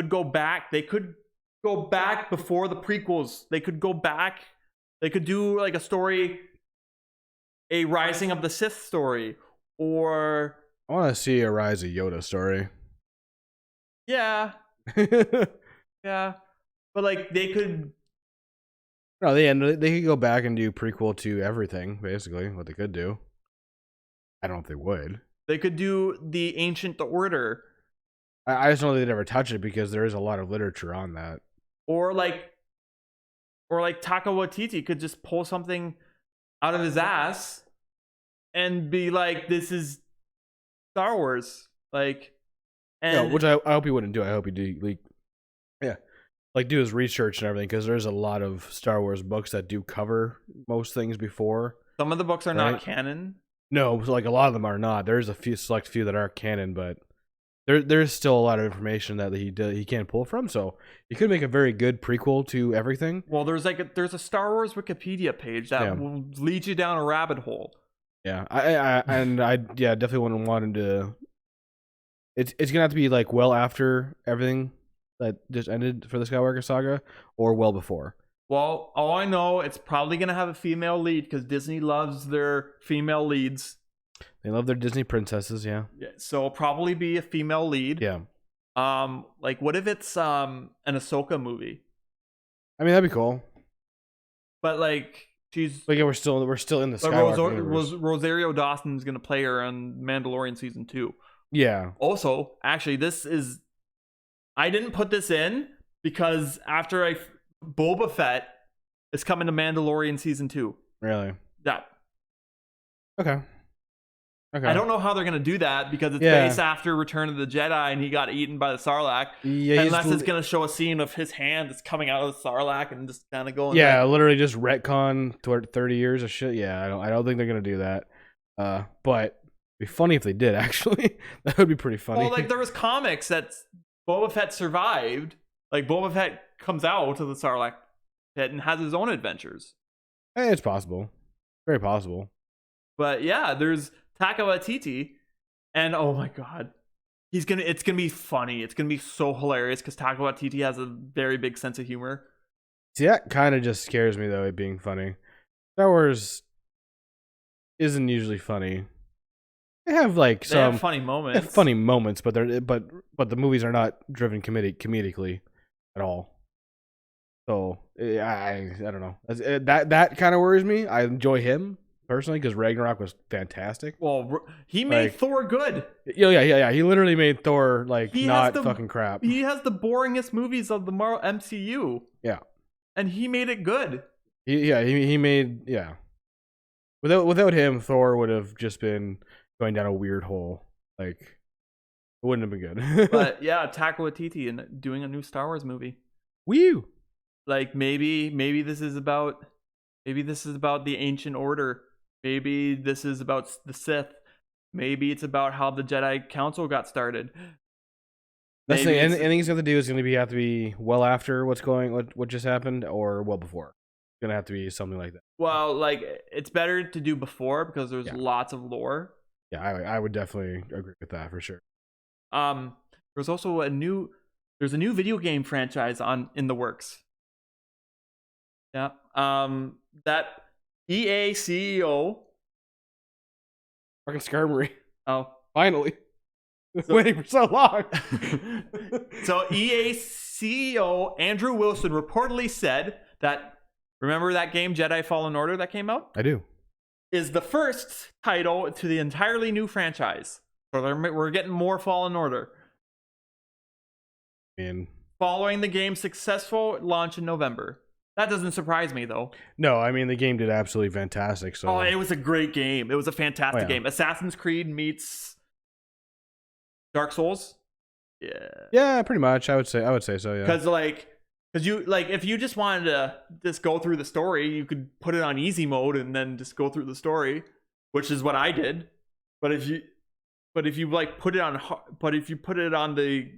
go back. They could go back before the prequels. They could go back. They could do like a story, a Rising of the Sith story, or I want to see a Rise of Yoda story. Yeah. Yeah. But like they could. No, they could go back and do prequel to everything. Basically, what they could do. I don't know if they would. They could do the Ancient Order. I just don't know they'd ever touch it because there is a lot of literature on that. Or like Taika Waititi could just pull something out of his ass and be like, "This is Star Wars." Like, and yeah, which I hope he wouldn't do. I hope he do do his research and everything, because there's a lot of Star Wars books that do cover most things before. Some of the books are not canon. No, like a lot of them are not. There's a select few that are canon, but there's still a lot of information that he can't pull from. So he could make a very good prequel to everything. Well, there's a Star Wars Wikipedia page that will lead you down a rabbit hole. Yeah, I definitely wouldn't want him to. It's gonna have to be like well after everything that just ended for the Skywalker saga, or well before. Well, all I know, it's probably going to have a female lead because Disney loves their female leads. They love their Disney princesses, yeah. So it'll probably be a female lead. Yeah. Like what if it's an Ahsoka movie? I mean, that'd be cool. But like she's like, yeah, we're still in the Skywalker universe. Rosario Dawson's going to play her on Mandalorian season 2. Yeah. Also, actually, I didn't put this in because after Boba Fett is coming to Mandalorian season 2. Really? Yeah. Okay. I don't know how they're gonna do that because it's based after Return of the Jedi and he got eaten by the Sarlacc. Yeah, unless it's gonna show a scene of his hand that's coming out of the Sarlacc and just kind of going. Yeah, literally just retcon toward 30 years of shit. Yeah, I don't think they're gonna do that. But it'd be funny if they did. Actually, that would be pretty funny. Well, like there was comics that Boba Fett survived. Like Boba Fett comes out of the Sarlacc pit and has his own adventures. Hey, it's possible, very possible. But yeah, there's Taika Waititi, and oh my god, it's gonna be funny. It's gonna be so hilarious because Taika Waititi has a very big sense of humor. See, that kind of just scares me though, it being funny. Star Wars isn't usually funny. They have like they have funny moments. But the movies are not driven comedically at all. So I don't know. That kind of worries me. I enjoy him personally because Ragnarok was fantastic. Well, he made Thor good. Yeah. He literally made Thor fucking crap. He has the boringest movies of the Marvel MCU. Yeah, and he made it good. He made Without him, Thor would have just been going down a weird hole. Like, it wouldn't have been good. But yeah, Taika Waititi and doing a new Star Wars movie. Woo! Like maybe this is about the Ancient Order. Maybe this is about the Sith. Maybe it's about how the Jedi Council got started. That's the thing. Anything he's going to do is going to have to be well after what just happened, or well before. It's going to have to be something like that. Well, like it's better to do before because there's lots of lore. Yeah, I would definitely agree with that for sure. There's also a new video game franchise in the works. Yeah. That EA CEO. Fucking Skarmory. Oh, finally. Waiting for so long. So EA CEO Andrew Wilson reportedly said that, remember that game Jedi Fallen Order that came out? I do. Is the first title to the entirely new franchise. So we're getting more Fallen Order. And Following the game's successful launch in November. That doesn't surprise me, though. no, I mean the game did absolutely fantastic. So Oh, it was a great game. It was a fantastic Oh, yeah. game. Assassin's Creed meets Dark Souls. Yeah. yeah, pretty much. I would say so. Yeah. Because you like, if you just wanted to just go through the story, you could put it on easy mode and then just go through the story, which is what I did. But if you like put it on, but if you put it on the,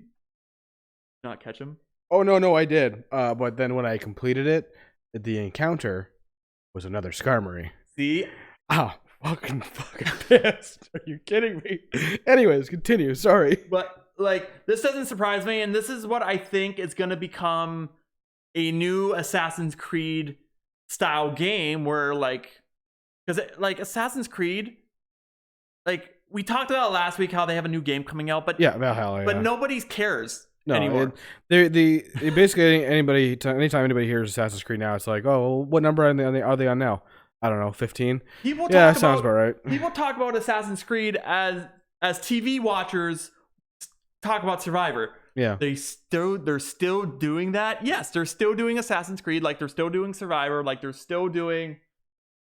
not catch him. Oh no, I did. But then when I completed it, the encounter was another Skarmory. See, Fucking pissed. Are you kidding me? Anyways, continue. Sorry. but like, this doesn't surprise me, and this is what I think is going to become a new Assassin's Creed style game, where because like Assassin's Creed, like we talked about last week how they have a new game coming out, but Yeah, Valhalla. but Yeah. nobody cares No, anymore. It basically anytime anybody hears Assassin's Creed now, it's like, oh, what number are they on now? I don't know, 15. People Yeah, talk that sounds about right. People talk about Assassin's Creed as TV watchers talk about Survivor. Yeah. They're still doing that. Yes, they're still doing Assassin's Creed, like they're still doing Survivor, like they're still doing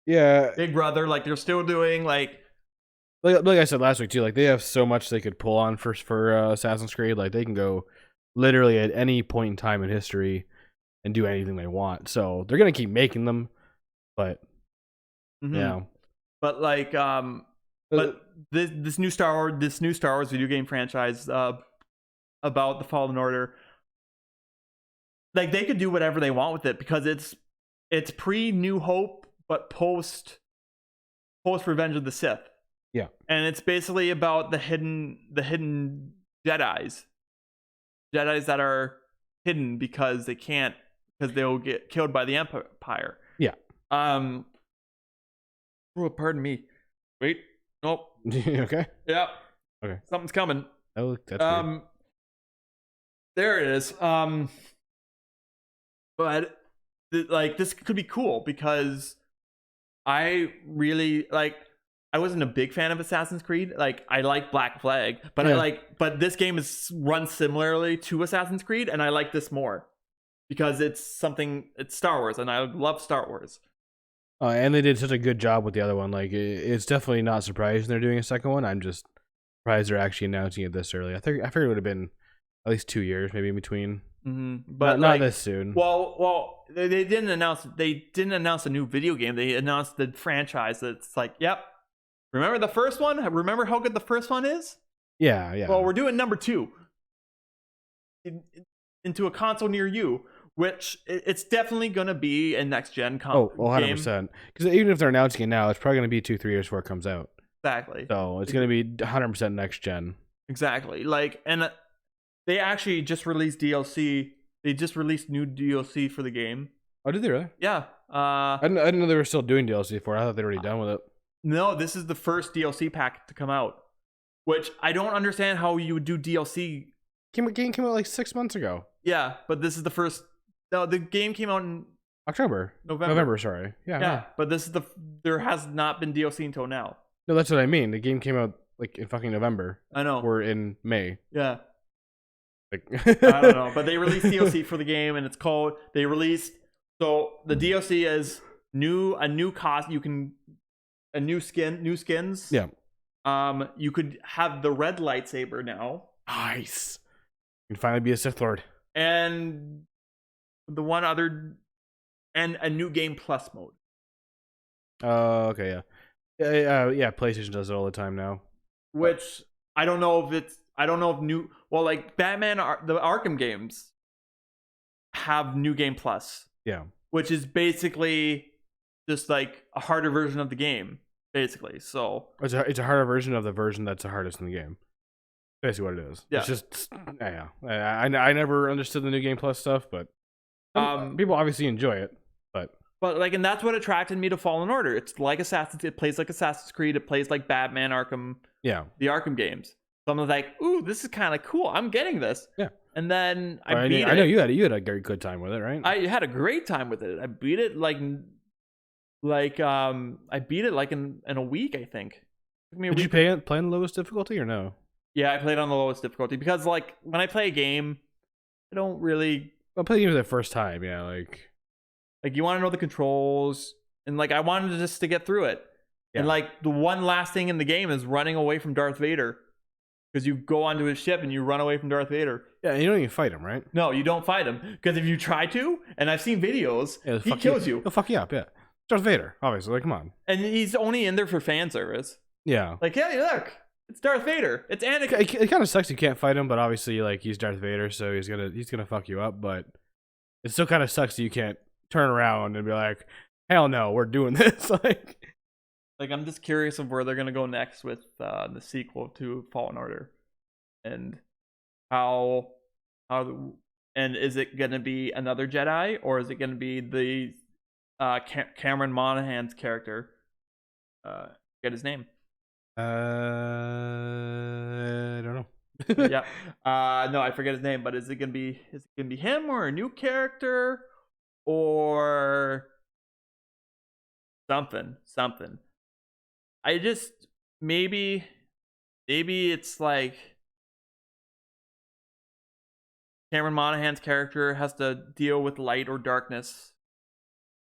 Yeah. Big Brother, like they're still doing Like I said last week too, like they have so much they could pull on for Assassin's Creed. Like they can go literally at any point in time in history and do anything they want. So they're gonna keep making them, but yeah. But like but this new Star Wars video game franchise about the Fallen Order, like they could do whatever they want with it, because it's pre New Hope but post Revenge of the Sith. Yeah. And it's basically about the hidden Jedis that are hidden because they'll get killed by the Empire. Yeah. Oh, pardon me. Wait. Nope. Okay. Yeah. Okay. Something's coming. Oh, that's weird. There it is. But like this could be cool, because I really I wasn't a big fan of Assassin's Creed. Like I like Black Flag, but Yeah. but this game is run similarly to Assassin's Creed, and I like this more because it's Star Wars, and I love Star Wars. And they did such a good job with the other one. Like it's definitely not surprising they're doing a second one. I'm just surprised they're actually announcing it this early. I figured it would have been at least 2 years, maybe in between. But not this soon. Well, they didn't announce a new video game. They announced the franchise. That's like, yep. Remember the first one? Remember how good the first one is? Yeah. Well, we're doing number 2 into a console near you, which it's definitely gonna be a next gen console. Oh, 100%. Because even if they're announcing it now, it's probably going to be 2-3 years before it comes out. Exactly. So it's going to be 100% next gen. Exactly. And they actually just released DLC. They just released new DLC for the game. Oh, did they really? Yeah. I didn't know they were still doing DLC for it. I thought they were already done with it. No, this is the first DLC pack to come out, which I don't understand how you would do DLC. Game came out like 6 months ago. Yeah, but this is the first. No, the game came out in November, sorry. Yeah. Yeah, but there has not been DLC until now. No, that's what I mean. The game came out like in fucking November. I know. We're in May. Yeah. Like I don't know, but they released DLC for the game, and so the DLC is a new cost. You can new skins. Yeah. You could have the red lightsaber now. Nice. You can finally be a Sith Lord. And the one other, and a new game plus mode. Okay, yeah. Yeah, PlayStation does it all the time now. Which I don't know if like Batman, the Arkham games have new game plus. Yeah. Which is basically just like a harder version of the game, basically. So it's a harder version of the version that's the hardest in the game. Basically what it is. Yeah. It's just yeah. I never understood the new game plus stuff, but people obviously enjoy it. But like, and that's what attracted me to Fallen Order. It plays like Assassin's Creed. It plays like Batman, Arkham. Yeah. The Arkham games. So I'm like, ooh, this is kind of cool. I'm getting this. Yeah. and then I beat it. I know you had a very good time with it, right? I had a great time with it. I beat it I beat it like in a week, I think. Took me a Did you week. play on the lowest difficulty or no? Yeah, I played on the lowest difficulty because like when I play a game, I don't really I played you for the first time, yeah, like you want to know the controls, and like I wanted just to get through it. Yeah. And like the one last thing in the game is running away from Darth Vader, because you go onto his ship and you run away from Darth Vader. Yeah, you don't even fight him, right? No, you don't fight him, because if you try to, and I've seen videos, he kills you. He'll fuck you up, yeah. Darth Vader, obviously, like come on. And he's only in there for fan service. Yeah. Like, hey, look, it's Darth Vader. It's Anakin. It kind of sucks you can't fight him, but obviously, like he's Darth Vader, so he's gonna fuck you up. But it still kind of sucks that you can't turn around and be like, "Hell no, we're doing this." Like I'm just curious of where they're gonna go next with the sequel to Fallen Order, and how and is it gonna be another Jedi, or is it gonna be the Cameron Monaghan's character? Get his name. I don't know. Yeah. No, I forget his name, but is it gonna be him, or a new character, or something? I just maybe it's like Cameron Monaghan's character has to deal with light or darkness.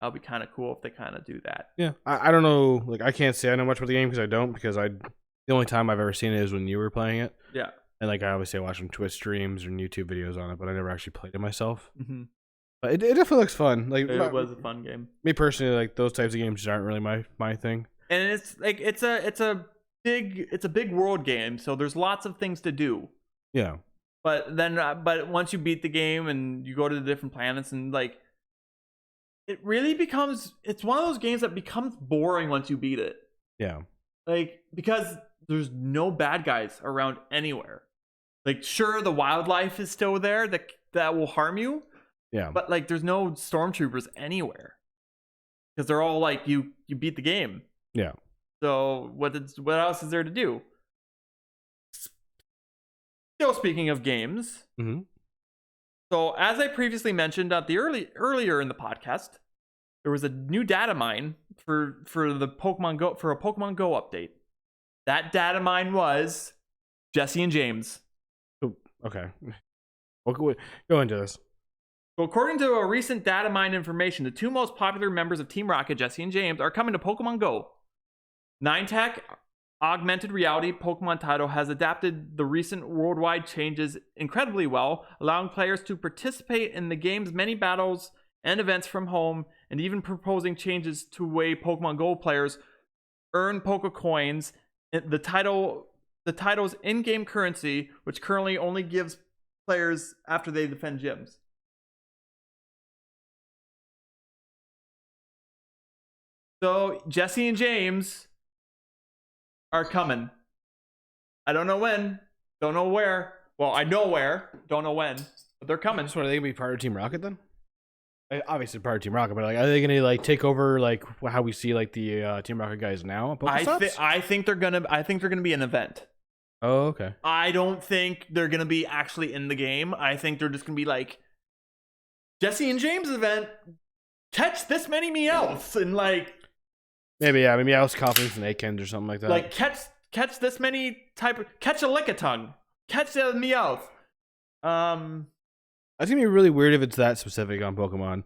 That'll be kind of cool if they kind of do that. Yeah, I don't know. Like I can't say I know much about the game because the only time I've ever seen it is when you were playing it. Yeah. And like I obviously watch some Twitch streams and YouTube videos on it, but I never actually played it myself. Mm-hmm. But it definitely looks fun. Like it was a fun game. Me personally, like those types of games aren't really my thing. And it's like it's a big world game, so there's lots of things to do. Yeah. But then but once you beat the game and you go to the different planets, and like it really becomes, it's one of those games that becomes boring once you beat it. Yeah. Like because there's no bad guys around anywhere. Like sure, the wildlife is still there that will harm you. Yeah. But like there's no stormtroopers anywhere, because they're all like you beat the game. Yeah. So what else is there to do? Still speaking of games. Mm-hmm. So as I previously mentioned at the earlier in the podcast, there was a new data mine for the Pokemon Go, for a Pokemon Go update. That data mine was Jesse and James. Oh, okay. We'll go into this. So according to a recent data mine information, the two most popular members of Team Rocket, Jesse and James, are coming to Pokemon Go. Niantic augmented reality Pokemon title has adapted the recent worldwide changes incredibly well, allowing players to participate in the game's many battles and events from home, and even proposing changes to the way Pokemon Go players earn Poke Coins, the title's in-game currency, which currently only gives players after they defend gyms. So Jesse and James are coming. I don't know when, don't know where. Well, I know where, don't know when, but they're coming. So are they gonna be part of Team Rocket then? Obviously part of Team Rocket, but like, are they gonna like take over like how we see like the Team Rocket guys now? I think they're gonna be an event. Oh, okay. I don't think they're gonna be actually in the game. I think they're just gonna be like Jesse and James event. Catch this many Meowths, and like maybe Meowth's, Coffins, and Akins or something like that. Like catch this many catch a Lickitung, catch a Meowth. That's gonna be really weird if it's that specific on Pokemon.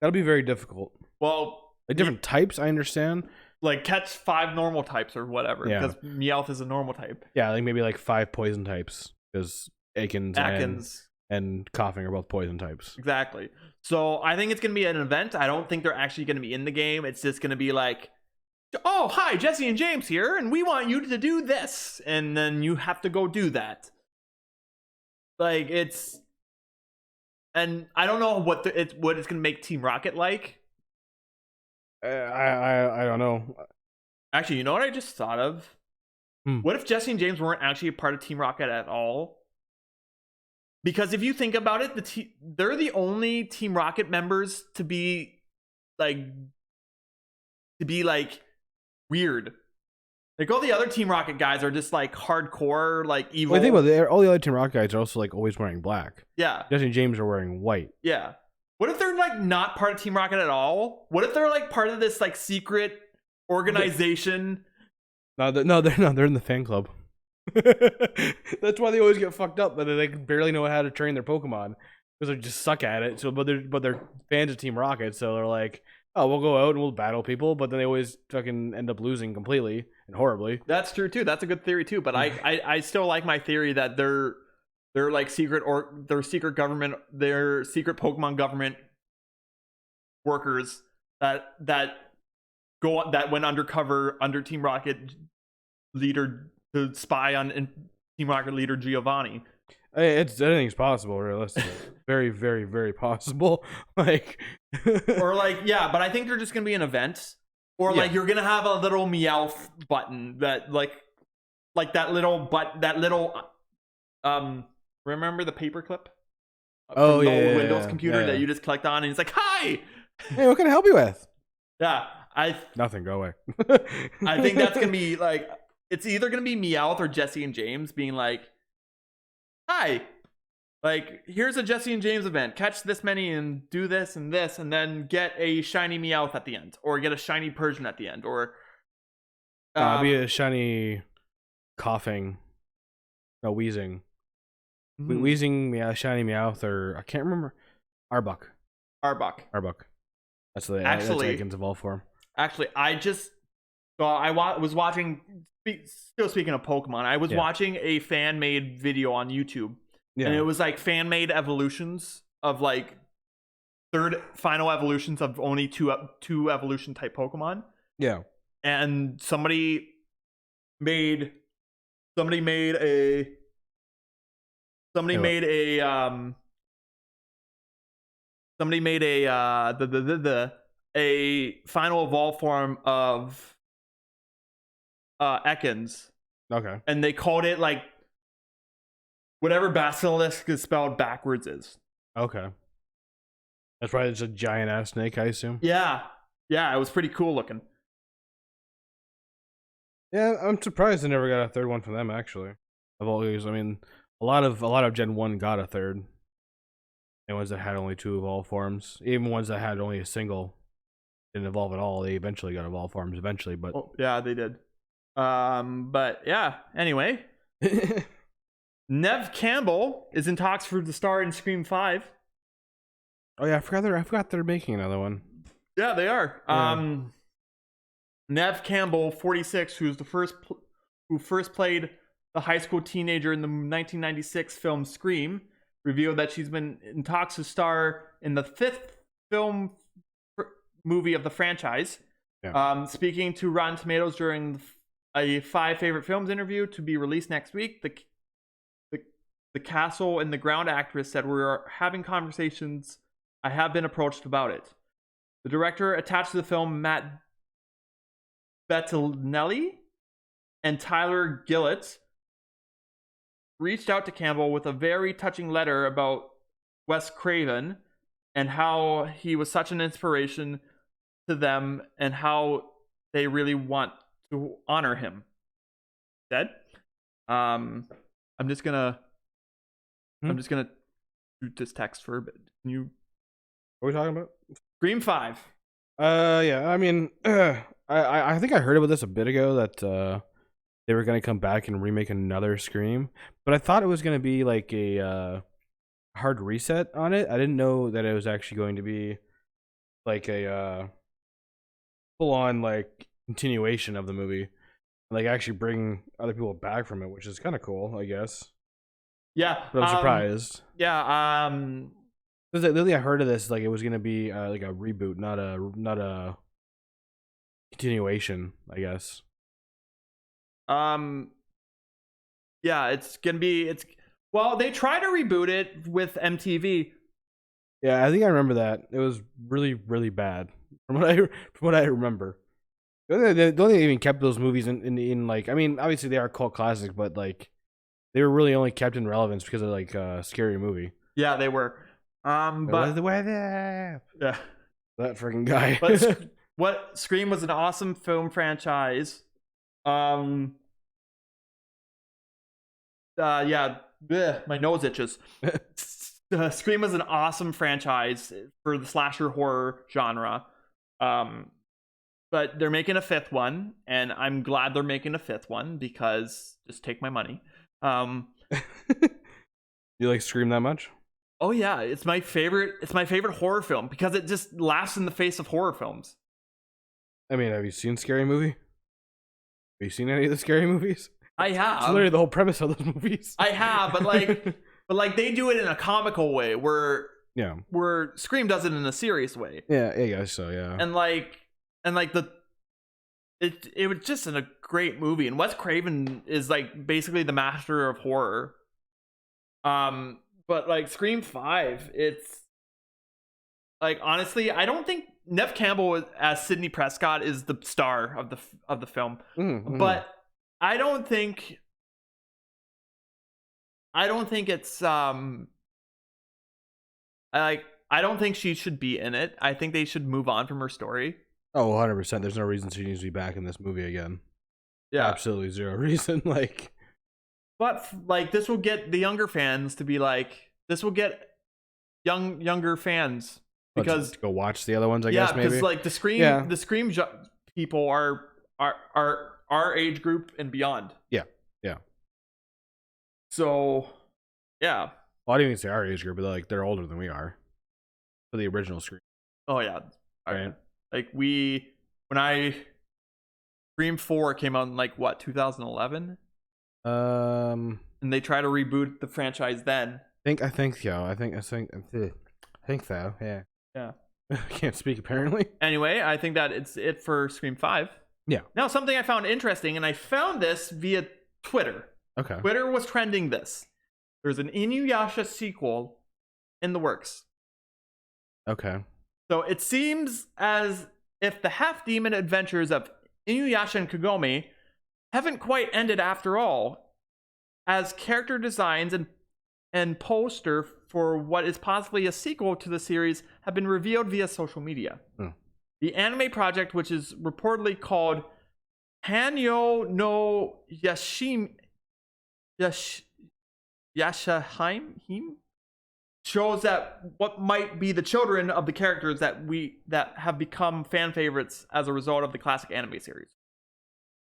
That'll be very difficult. Well, like different types, I understand. Like catch 5 normal types or whatever, Yeah. because Meowth is a normal type. Yeah, like maybe like 5 poison types, because Akins and Coughing are both poison types. Exactly. So I think it's gonna be an event. I don't think they're actually gonna be in the game. It's just gonna be like, oh hi, Jesse and James here, and we want you to do this, and then you have to go do that. Like it's, and I don't know what it's gonna make Team Rocket like. I don't know. Actually, you know what I just thought of? What if Jesse and James weren't actually a part of Team Rocket at all? Because if you think about it, they're the only Team Rocket members to be like weird. Like all the other Team Rocket guys are just like hardcore, like evil. Well, I think about it, all the other Team Rocket guys are also like always wearing black. Yeah. Jesse and James are wearing white. Yeah. What if they're like not part of Team Rocket at all? What if they're like part of this like secret organization? No, they're not. They're in the fan club. That's why they always get fucked up. But they barely know how to train their Pokemon because they just suck at it. So, but they're fans of Team Rocket, so they're like, oh, we'll go out and we'll battle people. But then they always fucking end up losing completely and horribly. That's true too. That's a good theory too. But I still like my theory that they're like secret government, they're secret Pokemon government workers that went undercover under Team Rocket leader to spy on Team Rocket leader Giovanni. Anything's possible, realistically. Very, very, very possible. Like, or like, yeah, but I think they're just gonna be an event, or like you're gonna have a little Meowth button that like that little remember the paperclip? Oh, the yeah, old Windows computer yeah. that you just clicked on, and he's like, "Hi, hey, what can I help you with?" Yeah, nothing. Go away. I think that's gonna be like, it's either gonna be Meowth or Jesse and James being like, "Hi, like here's a Jesse and James event. Catch this many and do this, and then get a shiny Meowth at the end, or get a shiny Persian at the end, or be a shiny coughing, no wheezing." Wheezing, shiny Meowth, or I can't remember. Arbok. That's the Aikens evolve form. Actually, I was watching. Still speaking of Pokemon, I was watching a fan made video on YouTube, and it was like fan made evolutions of like third final evolutions of only two evolution type Pokemon. Yeah, and somebody made a final evolve form of Ekans. Okay. And they called it like whatever basilisk is spelled backwards is. Okay. That's probably just a giant ass snake, I assume. Yeah. Yeah, it was pretty cool looking. Yeah, I'm surprised they never got a third one from them, actually. Of all these, I mean, a lot of Gen 1 got a third. And ones that had only 2 evolve forms. Even ones that had only a single didn't evolve at all. They eventually got evolve forms eventually, but yeah, they did. But yeah, anyway. Nev Campbell is in talks for the star in Scream 5. Oh yeah, I forgot they're making another one. Yeah, they are. Yeah. Nev Campbell, 46, who first played the high school teenager in the 1996 film Scream, revealed that she's been in talks to star in the 5th movie of the franchise. Yeah. Speaking to Rotten Tomatoes during a 5 favorite films interview to be released next week, the Castle and the Ground actress said, "We're having conversations. I have been approached about it." The director attached to the film, Matt Bettinelli and Tyler Gillett, reached out to Campbell with a very touching letter about Wes Craven and how he was such an inspiration to them and how they really want to honor him. Said, I'm just gonna shoot this text for a bit. Can you? What are we talking about? Scream 5. Yeah. I mean, I think I heard about this a bit ago that they were gonna come back and remake another Scream, but I thought it was gonna be like a hard reset on it. I didn't know that it was actually going to be like a full on like continuation of the movie, and like actually bring other people back from it, which is kind of cool, I guess. Yeah, but I'm surprised. Yeah, literally, I heard of this like it was gonna be like a reboot, not a continuation, I guess. Yeah, it's gonna be. Well, they tried to reboot it with MTV. Yeah, I think I remember that. It was really, really bad from what I remember. They don't even kept those movies in like. I mean, obviously they are cult classics, but like they were really only kept in relevance because of like Scary Movie. Yeah, they were. But the weather. Yeah, that freaking guy. But Scream was an awesome film franchise. Um. Yeah. Bleh, my nose itches. Scream is an awesome franchise for the slasher horror genre. But they're making a fifth one, and I'm glad they're making a fifth one because just take my money. You like Scream that much? Oh yeah, it's my favorite. It's my favorite horror film because it just laughs in the face of horror films. I mean, have you seen Scary Movie? Have you seen any of the Scary movies? I have. It's literally the whole premise of those movies. I have, but like they do it in a comical way where Scream does it in a serious way. Yeah, I guess so. Yeah, and it was just a great movie, and Wes Craven is like basically the master of horror. But like Scream 5, it's like honestly, I don't think Neve Campbell as Sidney Prescott is the star of the film, but I don't think it's I don't think she should be in it. I think they should move on from her story. Oh, 100%. There's no reason she needs to be back in this movie again. Yeah, absolutely zero reason. But like this will get the younger fans to be like, this will get younger fans because to go watch the other ones. I yeah, guess maybe because like the Scream people are our age group and beyond. Yeah. So yeah. Well, I didn't even say our age group, but they're older than we are for the original Scream. Oh yeah, right. Like Scream 4 came out in like what 2011. And they try to reboot the franchise then. I think so. I think so. Yeah. Yeah. I can't speak apparently. Anyway, I think that it's it for Scream 5. Yeah. Now, something I found interesting, and I found this via Twitter. Okay. Twitter was trending this. There's an Inuyasha sequel in the works. Okay. So it seems as if the half-demon adventures of Inuyasha and Kagome haven't quite ended after all, as character designs and poster for what is possibly a sequel to the series have been revealed via social media. The anime project, which is reportedly called Hanyo no Yashaheim, shows that what might be the children of the characters that have become fan favorites as a result of the classic anime series.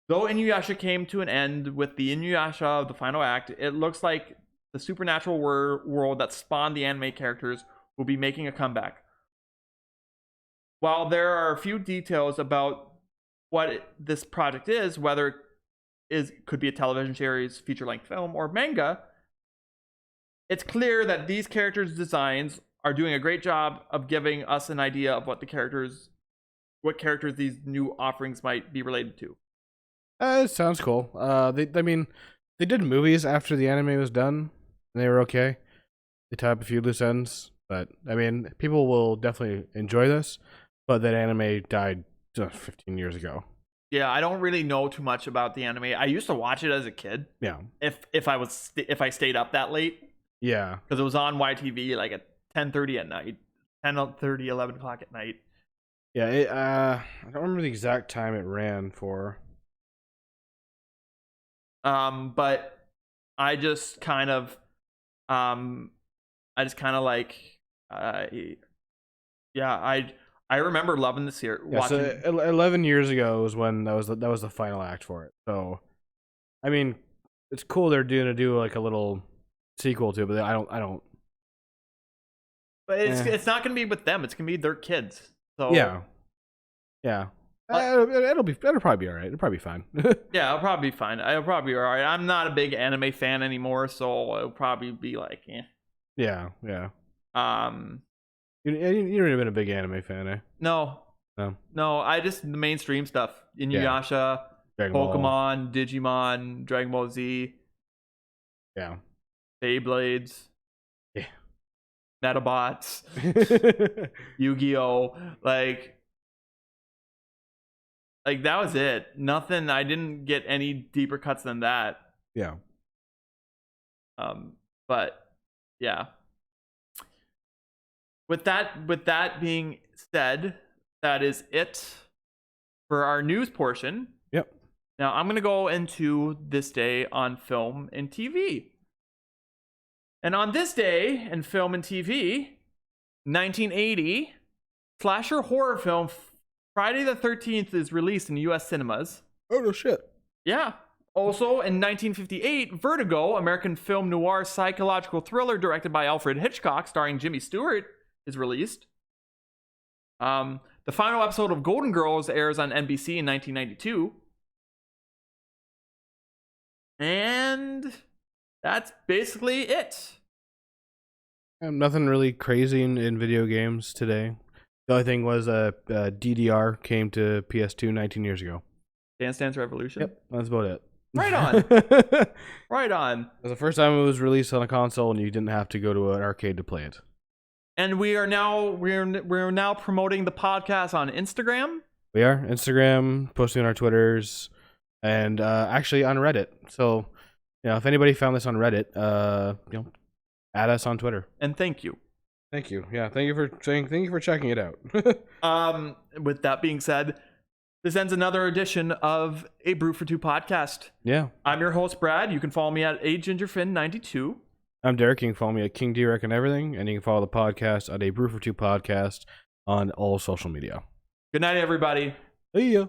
Though Inuyasha came to an end with the Inuyasha of the final act, it looks like the supernatural world that spawned the anime characters will be making a comeback. While there are a few details about what this project is, whether it could be a television series, feature-length film, or manga, it's clear that these characters' designs are doing a great job of giving us an idea of what characters these new offerings might be related to. It sounds cool. They did movies after the anime was done, and they were okay. They tied up a few loose ends, but I mean, people will definitely enjoy this. But that anime died 15 years ago. Yeah, I don't really know too much about the anime. I used to watch it as a kid. Yeah. If I stayed up that late. Yeah. Because it was on YTV like at 10:30 at night, 10:30, 11 o'clock at night. Yeah. I don't remember the exact time it ran for. But I just kind of I remember loving this year. Yeah, so 11 years ago was when that was the final act for it. So, I mean, it's cool they're going to do like a little sequel to it, but I don't. But it's not going to be with them. It's going to be their kids. So yeah. It'll probably be all right. It'll probably be fine. Yeah, it'll probably be fine. It'll probably be all right. I'm not a big anime fan anymore, so it'll probably be like, eh. Yeah. You've never been a big anime fan, eh? No. I just the mainstream stuff: Inuyasha, Pokemon, Digimon, Dragon Ball Z. Yeah. Beyblades. Yeah. Metabots. Yu-Gi-Oh! Like that was it. Nothing. I didn't get any deeper cuts than that. Yeah. But yeah. With that being said, that is it for our news portion. Yep. Now, I'm going to go into this day on film and TV. And on this day in film and TV, 1980, slasher horror film Friday the 13th is released in U.S. cinemas. Oh, no shit. Yeah. Also, in 1958, Vertigo, American film noir psychological thriller directed by Alfred Hitchcock, starring Jimmy Stewart, is released. The final episode of Golden Girls airs on NBC in 1992. And that's basically it. Nothing really crazy in video games today. The only thing was DDR came to PS2 19 years ago. Dance Dance Revolution? Yep, that's about it. Right on. Right on. It was the first time it was released on a console and you didn't have to go to an arcade to play it. And we're now promoting the podcast on Instagram. We are. Instagram, posting on our Twitters, and actually on Reddit. So, if anybody found this on Reddit, add us on Twitter. And thank you. Thank you. Yeah, thank you for checking it out. With that being said, this ends another edition of a Brew for Two podcast. Yeah. I'm your host, Brad. You can follow me at agingerfin92. I'm Derek. You can follow me at King D-Rec and everything, and you can follow the podcast at a Brew for Two podcast on all social media. Good night, everybody. See ya.